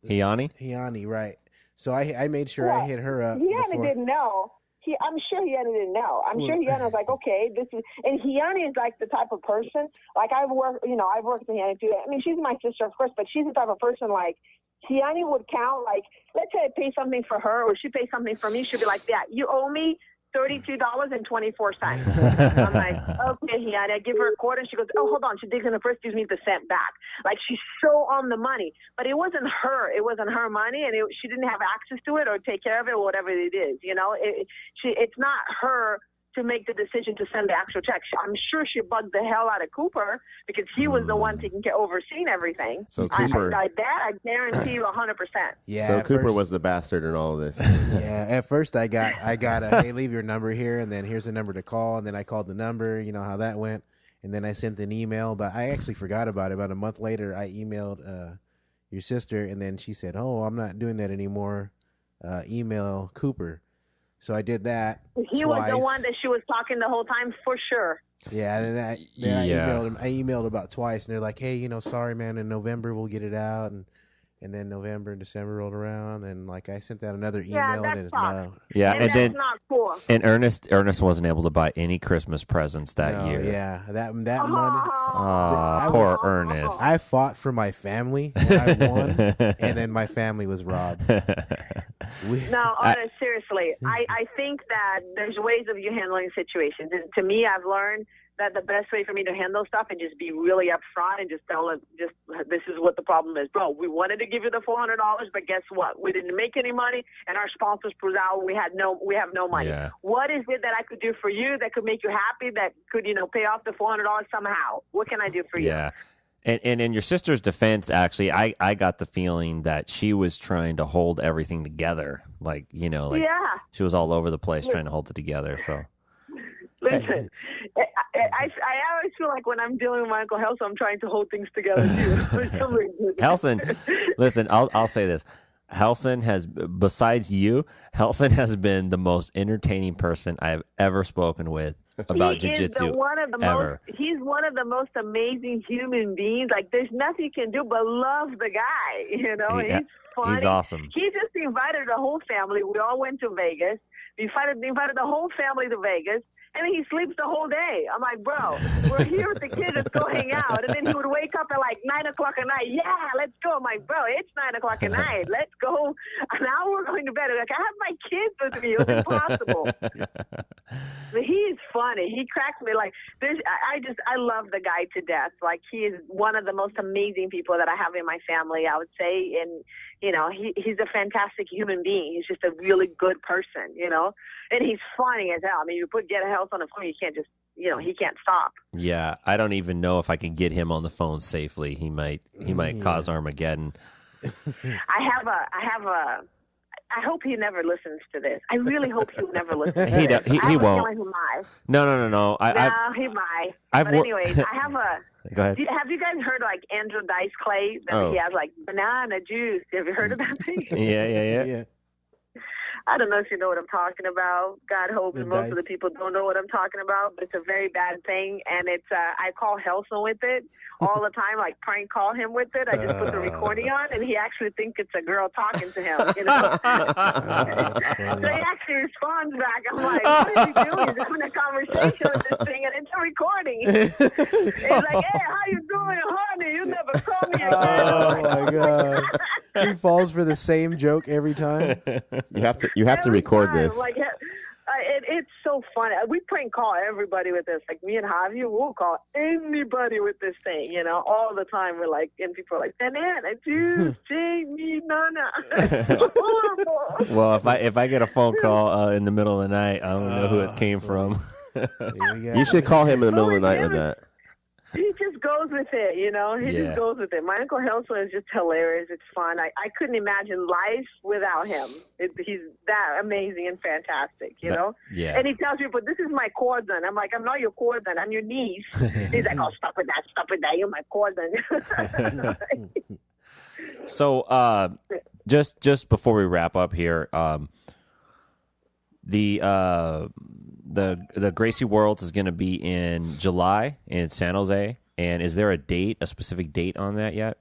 Hiani, right. So I made sure I hit her up. Hiani didn't know. I'm sure Hiani didn't know. I'm sure Hiani was like, okay, and Hiani is like the type of person, like I've worked with Hiani too. I mean, she's my sister, of course, but she's the type of person, like, Hiani would count, like, let's say I pay something for her, or she pays something for me, she'd be like, yeah, you owe me $32.24. I'm like, okay, Hiani. I give her a quarter, and she goes, oh, hold on. She digs in her purse, gives me the cent back. Like, she's so on the money. But it wasn't her. It wasn't her money, and she didn't have access to it or take care of it or whatever it is. It's not her to make the decision to send the actual check. I'm sure she bugged the hell out of Cooper, because he was the one overseeing everything. So Cooper, I guarantee you 100%. Yeah. So Cooper was the bastard in all of this. Yeah. At first, I got a, hey, leave your number here, and then here's the number to call, and then I called the number. You know how that went, and then I sent an email, but I actually forgot about it. About a month later, I emailed your sister, and then she said, "Oh, I'm not doing that anymore. Email Cooper." So I did that. He twice. was the one that she was talking the whole time, for sure. Yeah, and then I emailed about twice, and they're like, "Hey, sorry, man. In November we'll get it out." And then November and December rolled around, and like I sent out another email, and it's no. Yeah, and that's not cool. And Ernest wasn't able to buy any Christmas presents that year. Yeah, that money. Oh, poor Ernest. I fought for my family when I won, and then my family was robbed. No, seriously, I think that there's ways of you handling situations. And to me, I've learned that the best way for me to handle stuff and just be really upfront and just tell them, this is what the problem is. Bro, we wanted to give you the $400, but guess what? We didn't make any money, and our sponsors proved out we have no money. Yeah. What is it that I could do for you that could make you happy, that could, pay off the $400 somehow? What can I do for you? Yeah. And in your sister's defense, actually, I got the feeling that she was trying to hold everything together. She was all over the place trying to hold it together. So, listen, I always feel like when I'm dealing with my Uncle Helson, I'm trying to hold things together too. Helson, listen, I'll say this. Helson besides you, Helson has been the most entertaining person I've ever spoken with about jiu-jitsu ever. He's one of the most amazing human beings. Like, there's nothing you can do but love the guy. He's funny. He's awesome. He just invited the whole family. We all went to Vegas. He invited the whole family to Vegas. And then he sleeps the whole day. I'm like, bro, we're here with the kids. Let's go hang out. And then he would wake up at like 9 o'clock at night. Yeah, let's go. I'm like, bro, it's 9 o'clock at night. Let's go. Now we're going to bed. Like, I have my kids with me. It was impossible. But he's funny. He cracks me. Like, I love the guy to death. Like, he is one of the most amazing people that I have in my family, I would say. And, you know, he's a fantastic human being. He's just a really good person, you know. And he's funny as hell. I mean, you get a health on the phone, you can't just, you know, he can't stop. Yeah, I don't even know if I can get him on the phone safely. He might cause Armageddon. I hope he never listens to this. I really hope he'll never listen to He this. he won't. He might. No. No, he might. But anyways, I have a... Go ahead. Have you guys heard like Andrew Dice Clay? He has like banana juice. Have you heard of that thing? Yeah. I don't know if you know what I'm talking about. God hopes most of the people don't know what I'm talking about, but it's a very bad thing. And it's I call Helson with it all the time, like prank call him with it. I just put the recording on, and he actually thinks it's a girl talking to him. You know? So he actually responds back. I'm like, what is he doing? He's having a conversation with this thing, and it's a recording. He's like, hey, how you doing, honey? You never call me again. Oh, my God. He falls for the same joke every time. You have to record this. Like, it's so funny. We prank call everybody with this. Like me and Javi, we'll call anybody with this thing. You know, all the time. We're like, and people are like, banana juice, Jamie, nana. Horrible. Well, if I get a phone call in the middle of the night, I don't know who it came from. You should call him in the middle of the night with that. He just goes with it, you know. He just goes with it. My Uncle Helson is just hilarious. It's fun. I couldn't imagine life without him. He's that amazing and fantastic, you know. Yeah. And he tells people, "This is my cousin." I'm like, "I'm not your cousin. I'm your niece." He's like, "Oh, stop with that. You're my cousin." So, just before we wrap up here, the Gracie Worlds is going to be in July in San Jose, and is there a specific date on that yet?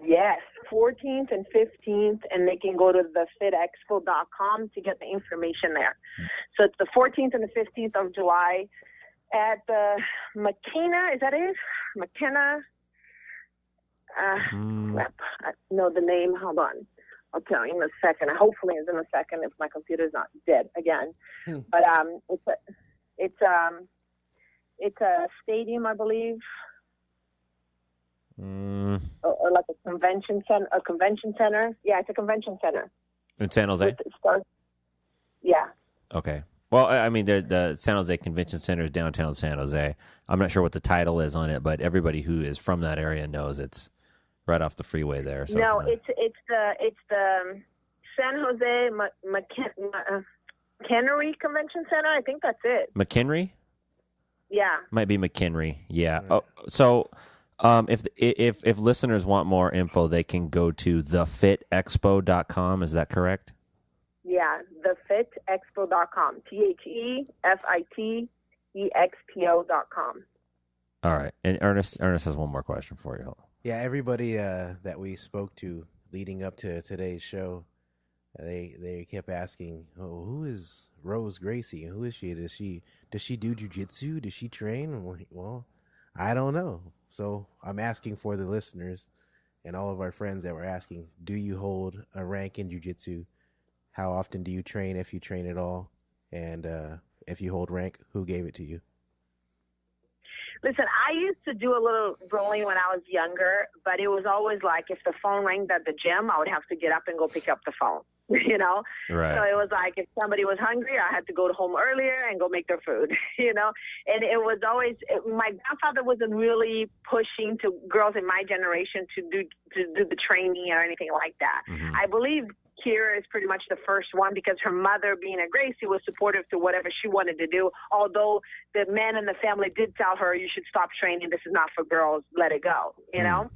Yes, 14th and 15th, and they can go to thefitexpo.com to get the information there. So it's the 14th and the 15th of July at the McKenna. Is that it? McKenna? I know the name. Hold on. I'll tell you in a second. Hopefully it's in a second if my computer's not dead again. But it's a stadium, I believe, or like a convention center. Yeah, it's a convention center in San Jose. Yeah. Okay. Well, I mean, the San Jose Convention Center is downtown San Jose. I'm not sure what the title is on it, but everybody who is from that area knows it's right off the freeway there. So no, it's the San Jose McHenry Convention Center. I think that's it. McHenry? Yeah. Might be McHenry. Yeah. Oh, so if listeners want more info, they can go to thefitexpo.com. Is that correct? Yeah, thefitexpo.com. THEFITEXPO.com. All right. And Ernest has one more question for you. Yeah, everybody that we spoke to leading up to today's show, they kept asking, "Oh, who is Rose Gracie? Who is she? Does she do jiu-jitsu? Does she train?" I'm like, well, I don't know. So I'm asking for the listeners and all of our friends that were asking, do you hold a rank in jiu-jitsu? How often do you train, if you train at all? And if you hold rank, who gave it to you? Listen, I used to do a little rolling when I was younger, but it was always like if the phone rang at the gym, I would have to get up and go pick up the phone, you know? Right. So it was like if somebody was hungry, I had to go home earlier and go make their food, you know? And it was always, my grandfather wasn't really pushing to girls in my generation to do the training or anything like that. Mm-hmm. I believe Kira is pretty much the first one because her mother, being a Gracie, was supportive to whatever she wanted to do, although the men in the family did tell her, you should stop training, this is not for girls, let it go, you know?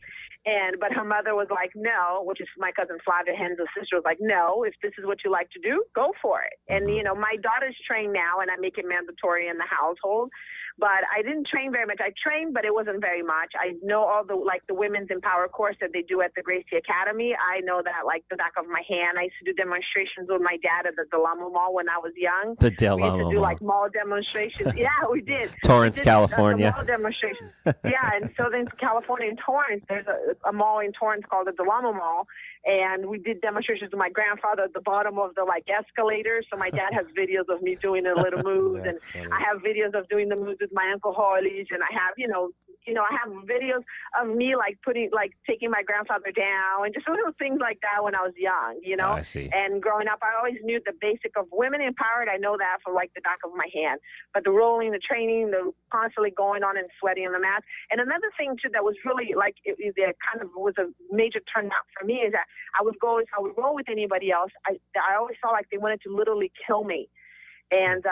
But her mother was like, no, which is my cousin Flavia Henzel's sister, was like, no, if this is what you like to do, go for it. And, you know, my daughters train now, and I make it mandatory in the household. But I didn't train very much. I trained, but it wasn't very much. I know all the women's Empower course that they do at the Gracie Academy. I know that like the back of my hand. I used to do demonstrations with my dad at the Del Amo Mall when I was young. The Del We used to Amo do Mall. like mall demonstrations. Yeah, we did. Torrance, We did, California. mall demonstrations. Yeah, in Southern California, in Torrance, there's a mall in Torrance called the Del Amo Mall. And we did demonstrations with my grandfather at the bottom of the like escalator. So my dad has videos of me doing the little moves, and funny. I have videos of doing the moves with my Uncle Harley's, and I have, I have videos of me taking my grandfather down and just little things like that when I was young, I see. And growing up, I always knew the basic of women empowered. I know that from like the back of my hand, but the rolling, the training, the constantly going on and sweating on the mat. And another thing too that was really like it kind of was a major turnout for me is that I would roll with anybody else. I always felt like they wanted to literally kill me. And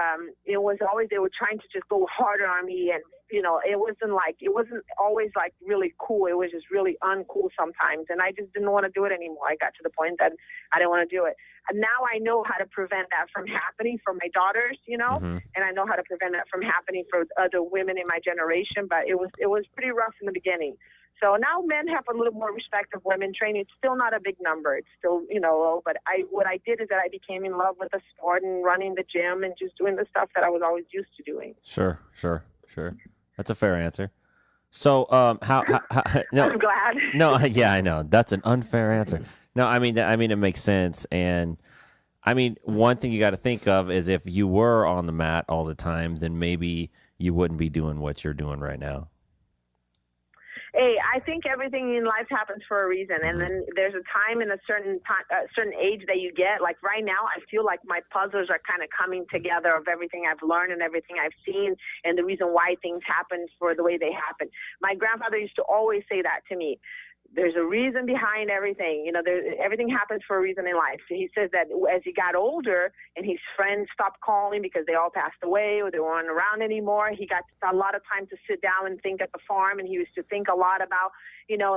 it was always, they were trying to just go harder on me. And, it wasn't always like really cool. It was just really uncool sometimes. And I just didn't want to do it anymore. I got to the point that I didn't want to do it. And now I know how to prevent that from happening for my daughters, Mm-hmm. and I know how to prevent that from happening for other women in my generation. But it was pretty rough in the beginning. So now men have a little more respect of women training. It's still not a big number. It's still, but what I did is that I became in love with the sport and running the gym and just doing the stuff that I was always used to doing. Sure. That's a fair answer. So, how no, I'm glad. No, yeah, I know. That's an unfair answer. No, I mean, it makes sense. And I mean, one thing you got to think of is if you were on the mat all the time, then maybe you wouldn't be doing what you're doing right now. Hey, I think everything in life happens for a reason, and then there's a time and a certain age that you get. Like right now, I feel like my puzzles are kind of coming together of everything I've learned and everything I've seen, and the reason why things happen for the way they happen. My grandfather used to always say that to me. There's a reason behind everything. Everything happens for a reason in life. So he says that as he got older and his friends stopped calling because they all passed away or they weren't around anymore, he got a lot of time to sit down and think at the farm. And he used to think a lot about,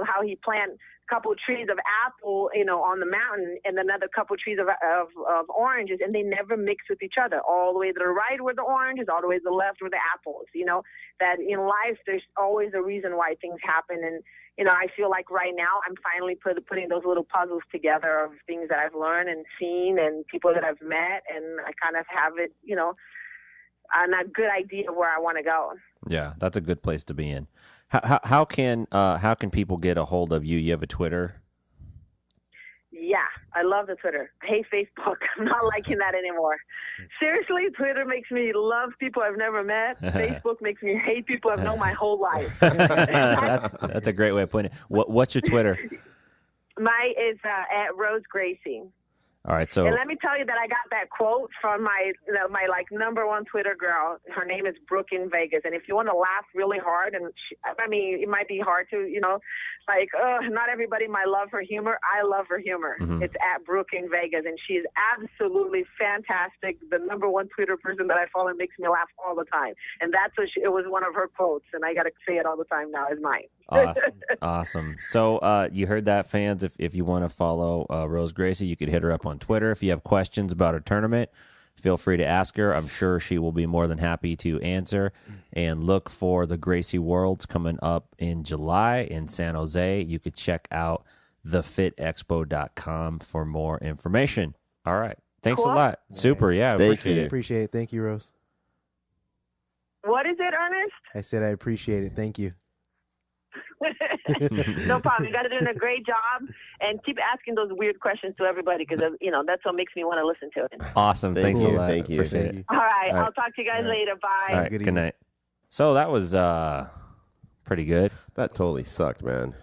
how he planted a couple of trees of apple, on the mountain and another couple of trees of oranges, and they never mix with each other. All the way to the right were the oranges, all the way to the left were the apples. That in life there's always a reason why things happen. And I feel like right now I'm finally putting those little puzzles together of things that I've learned and seen and people that I've met, and I kind of have it, a good idea of where I want to go. Yeah, that's a good place to be in. How can people get a hold of you? You have a Twitter? Yeah, I love the Twitter. I hate Facebook. I'm not liking that anymore. Seriously, Twitter makes me love people I've never met. Facebook makes me hate people I've known my whole life. That's a great way of putting it. What's your Twitter? My is at Rose Gracie. All right, so and let me tell you that I got that quote from my number one Twitter girl. Her name is Brooke in Vegas, and if you want to laugh really hard, and it might be hard to, not everybody might love her humor. I love her humor. Mm-hmm. It's at Brooke in Vegas, and she's absolutely fantastic. The number one Twitter person that I follow makes me laugh all the time, and it was one of her quotes, and I got to say it all the time now. Is mine. Awesome. So you heard that, fans. If you want to follow Rose Gracie, you could hit her up on Twitter. If you have questions about her tournament, feel free to ask her. I'm sure she will be more than happy to answer. And look for the Gracie Worlds coming up in July in San Jose. You could check out thefitexpo.com for more information. All right. Thanks a lot. Super. Yeah. Appreciate it. Thank you, Rose. What is it, Ernest? I said I appreciate it. Thank you. No problem. You guys are doing a great job, and keep asking those weird questions to everybody because that's what makes me want to listen to it. Awesome. Thanks a lot. Thank you. All right. I'll talk to you guys later. Bye. All right. Good night. So that was pretty good. That totally sucked, man.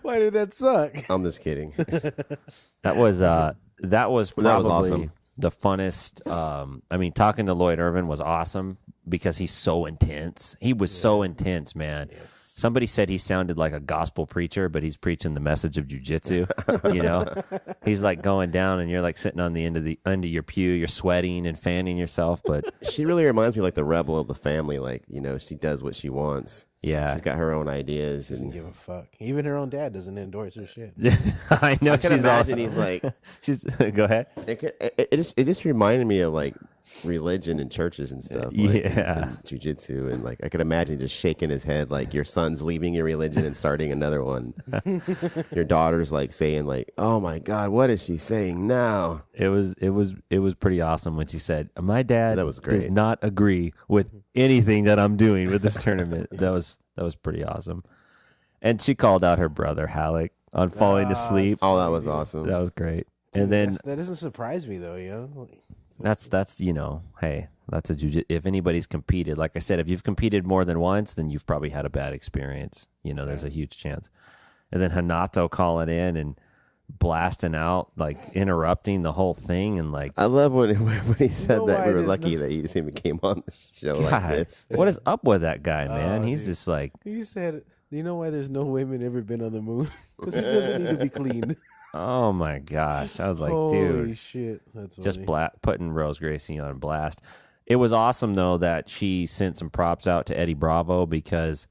Why did that suck? I'm just kidding. That was probably awesome. The funnest. Talking to Lloyd Irvin was awesome because he's so intense. He was so intense, man. Yes. Somebody said he sounded like a gospel preacher, but he's preaching the message of jiu-jitsu. He's like going down, and you're like sitting on the end of your pew. You're sweating and fanning yourself, but she really reminds me of like the rebel of the family. Like, she does what she wants. Yeah, she's got her own ideas. Doesn't give a fuck. Even her own dad doesn't endorse her shit. I know. I can imagine he's like, she's. Go ahead. It just reminded me of like religion and churches and stuff. Yeah. Jiu-Jitsu. And like, I could imagine just shaking his head like your son's leaving your religion and starting another one. Your daughter's like saying like, oh my God, what is she saying now? It was pretty awesome when she said, my dad That was great. does not agree with anything that I'm doing with this tournament. That was pretty awesome. And she called out her brother Halleck on falling asleep. Oh, that was awesome. That was great. And then that doesn't surprise me though, you know. that's hey, that's a jiu-jitsu. If anybody's competed, like I said, if you've competed more than once, then you've probably had a bad experience. There's a huge chance. And then Renato calling in and blasting out, like interrupting the whole thing, and like I love when he said that we were there's lucky that he just even came on the show like God, this. what is up with that guy, man? He's dude. just like, You said, you know why there's no women ever been on the moon? Because he doesn't need to be cleaned. oh my gosh. I was like, Holy dude, shit, that's just funny. putting Rose Gracie on blast. It was awesome though that she sent some props out to Eddie Bravo, because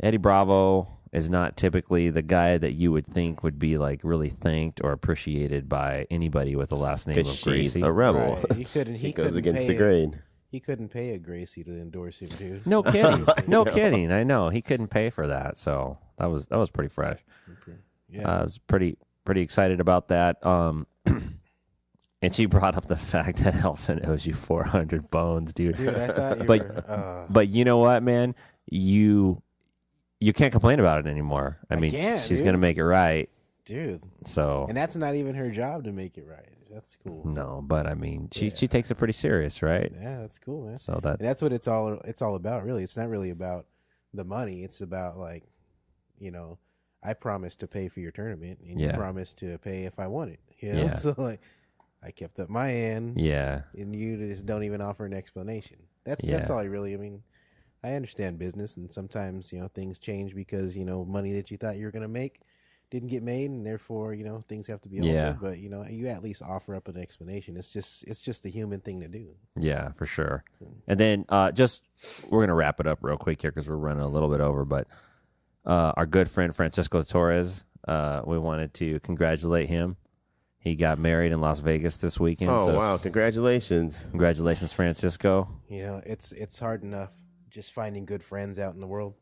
Eddie Bravo is not typically the guy that you would think would be like really thanked or appreciated by anybody with the last name of Because she's Gracie. a rebel. Right. She goes against the grain. He couldn't pay a Gracie to endorse him, dude. No kidding. No kidding. I know. He couldn't pay for that. So that was pretty fresh. Yeah. I was pretty excited about that. And she brought up the fact that Elson owes you 400 bones, dude. Dude, I thought you But- were... But you know what, man? You can't complain about it anymore. I mean, can't, she's dude. going to make it right. dude. So And that's not even her job to make it right. That's cool. no, but I mean, she takes it pretty serious, right? Yeah, that's cool, man. So that And that's what it's all about, really. It's not really about the money. It's about, like, I promised to pay for your tournament, and you Yeah. promised to pay if I won it. Yeah. So, like, I kept up my end, yeah, and you just don't even offer an explanation. That's Yeah. all I mean, I understand business, and sometimes, things change because, money that you thought you were going to make didn't get made, and therefore, things have to be altered. Yeah. But, you at least offer up an explanation. It's just the human thing to do. yeah, for sure. And then we're going to wrap it up real quick here because we're running a little bit over, but our good friend Francisco Torres, we wanted to congratulate him. He got married in Las Vegas this weekend. Oh, so wow. Congratulations. Congratulations, Francisco. It's hard enough just finding good friends out in the world,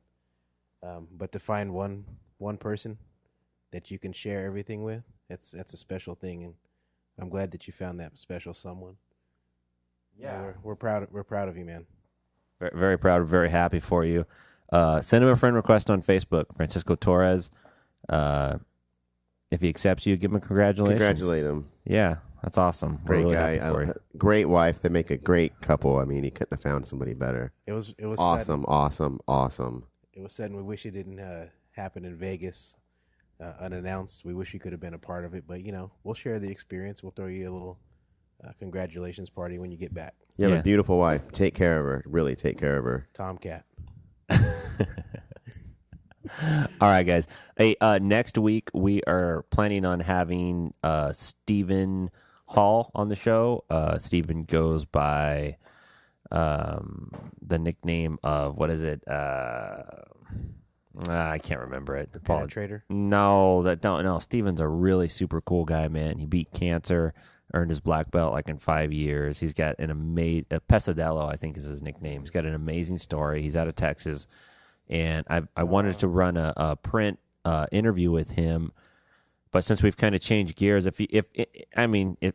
but to find one person that you can share everything with, that's a special thing, and I'm glad that you found that special someone. Yeah, we're proud of you, man. Very, very proud, very happy for you. Send him a friend request on Facebook, Francisco Torres. If he accepts you, give him a congratulations. Congratulate him. Yeah, that's awesome. We're Great really guy. happy for you. Great wife. They make a great couple. I mean, he couldn't have found somebody better. It was Awesome, awesome. It was sudden. We wish it didn't happen in Vegas unannounced. We wish you could have been a part of it, but we'll share the experience. We'll throw you a little congratulations party when you get back. You have Yeah. a beautiful wife. Take care of her. Really take care of her. Tomcat. All right, guys. Hey, next week we are planning on having Stephen Hall on the show. Stephen goes by the nickname of, what is it? I can't remember it. Penetrator? No. Stephen's a really super cool guy, man. He beat cancer, earned his black belt like in 5 years. He's got an amazing Pesadello, I think is his nickname. He's got an amazing story. He's out of Texas. And I wanted to run a print interview with him, but since we've kind of changed gears, if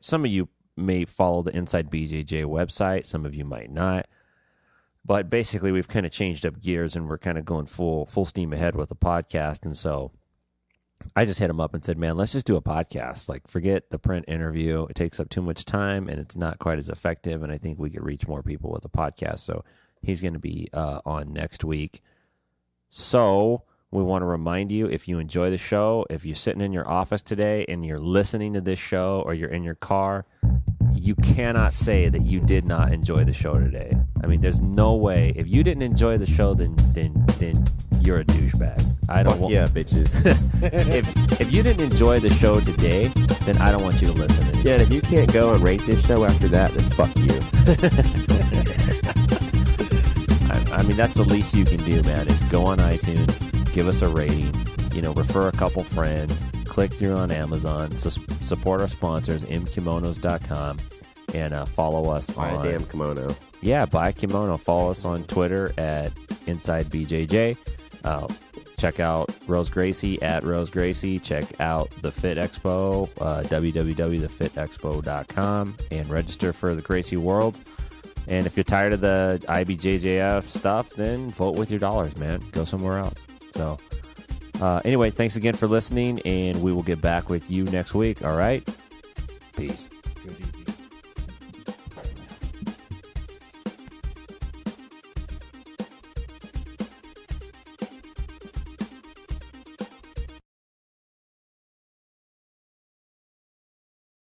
some of you may follow the Inside BJJ website, some of you might not, but basically we've kind of changed up gears and we're kind of going full steam ahead with the podcast. And so I just hit him up and said, man, let's just do a podcast. Like, forget the print interview. It takes up too much time and it's not quite as effective. And I think we could reach more people with a podcast. So he's going to be on next week. So we want to remind you, if you enjoy the show, if you're sitting in your office today and you're listening to this show, or you're in your car, you cannot say that you did not enjoy the show today. I mean, there's no way. If you didn't enjoy the show, then you're a douchebag. I don't want. Yeah, bitches. If you didn't enjoy the show today, then I don't want you to listen anymore. Yeah, and if you can't go and rate this show after that, then fuck you. I mean, that's the least you can do, man, is go on iTunes, give us a rating, refer a couple friends, click through on Amazon, support our sponsors, mkimonos.com. And follow us Buy on... a damn kimono. Yeah, buy a kimono. Follow us on Twitter at Inside BJJ. Check out Rose Gracie at Rose Gracie. Check out the Fit Expo, www.thefitexpo.com, and register for the Gracie Worlds. And if you're tired of the IBJJF stuff, then vote with your dollars, man. Go somewhere else. So, anyway, thanks again for listening, and we will get back with you next week. All right? Peace.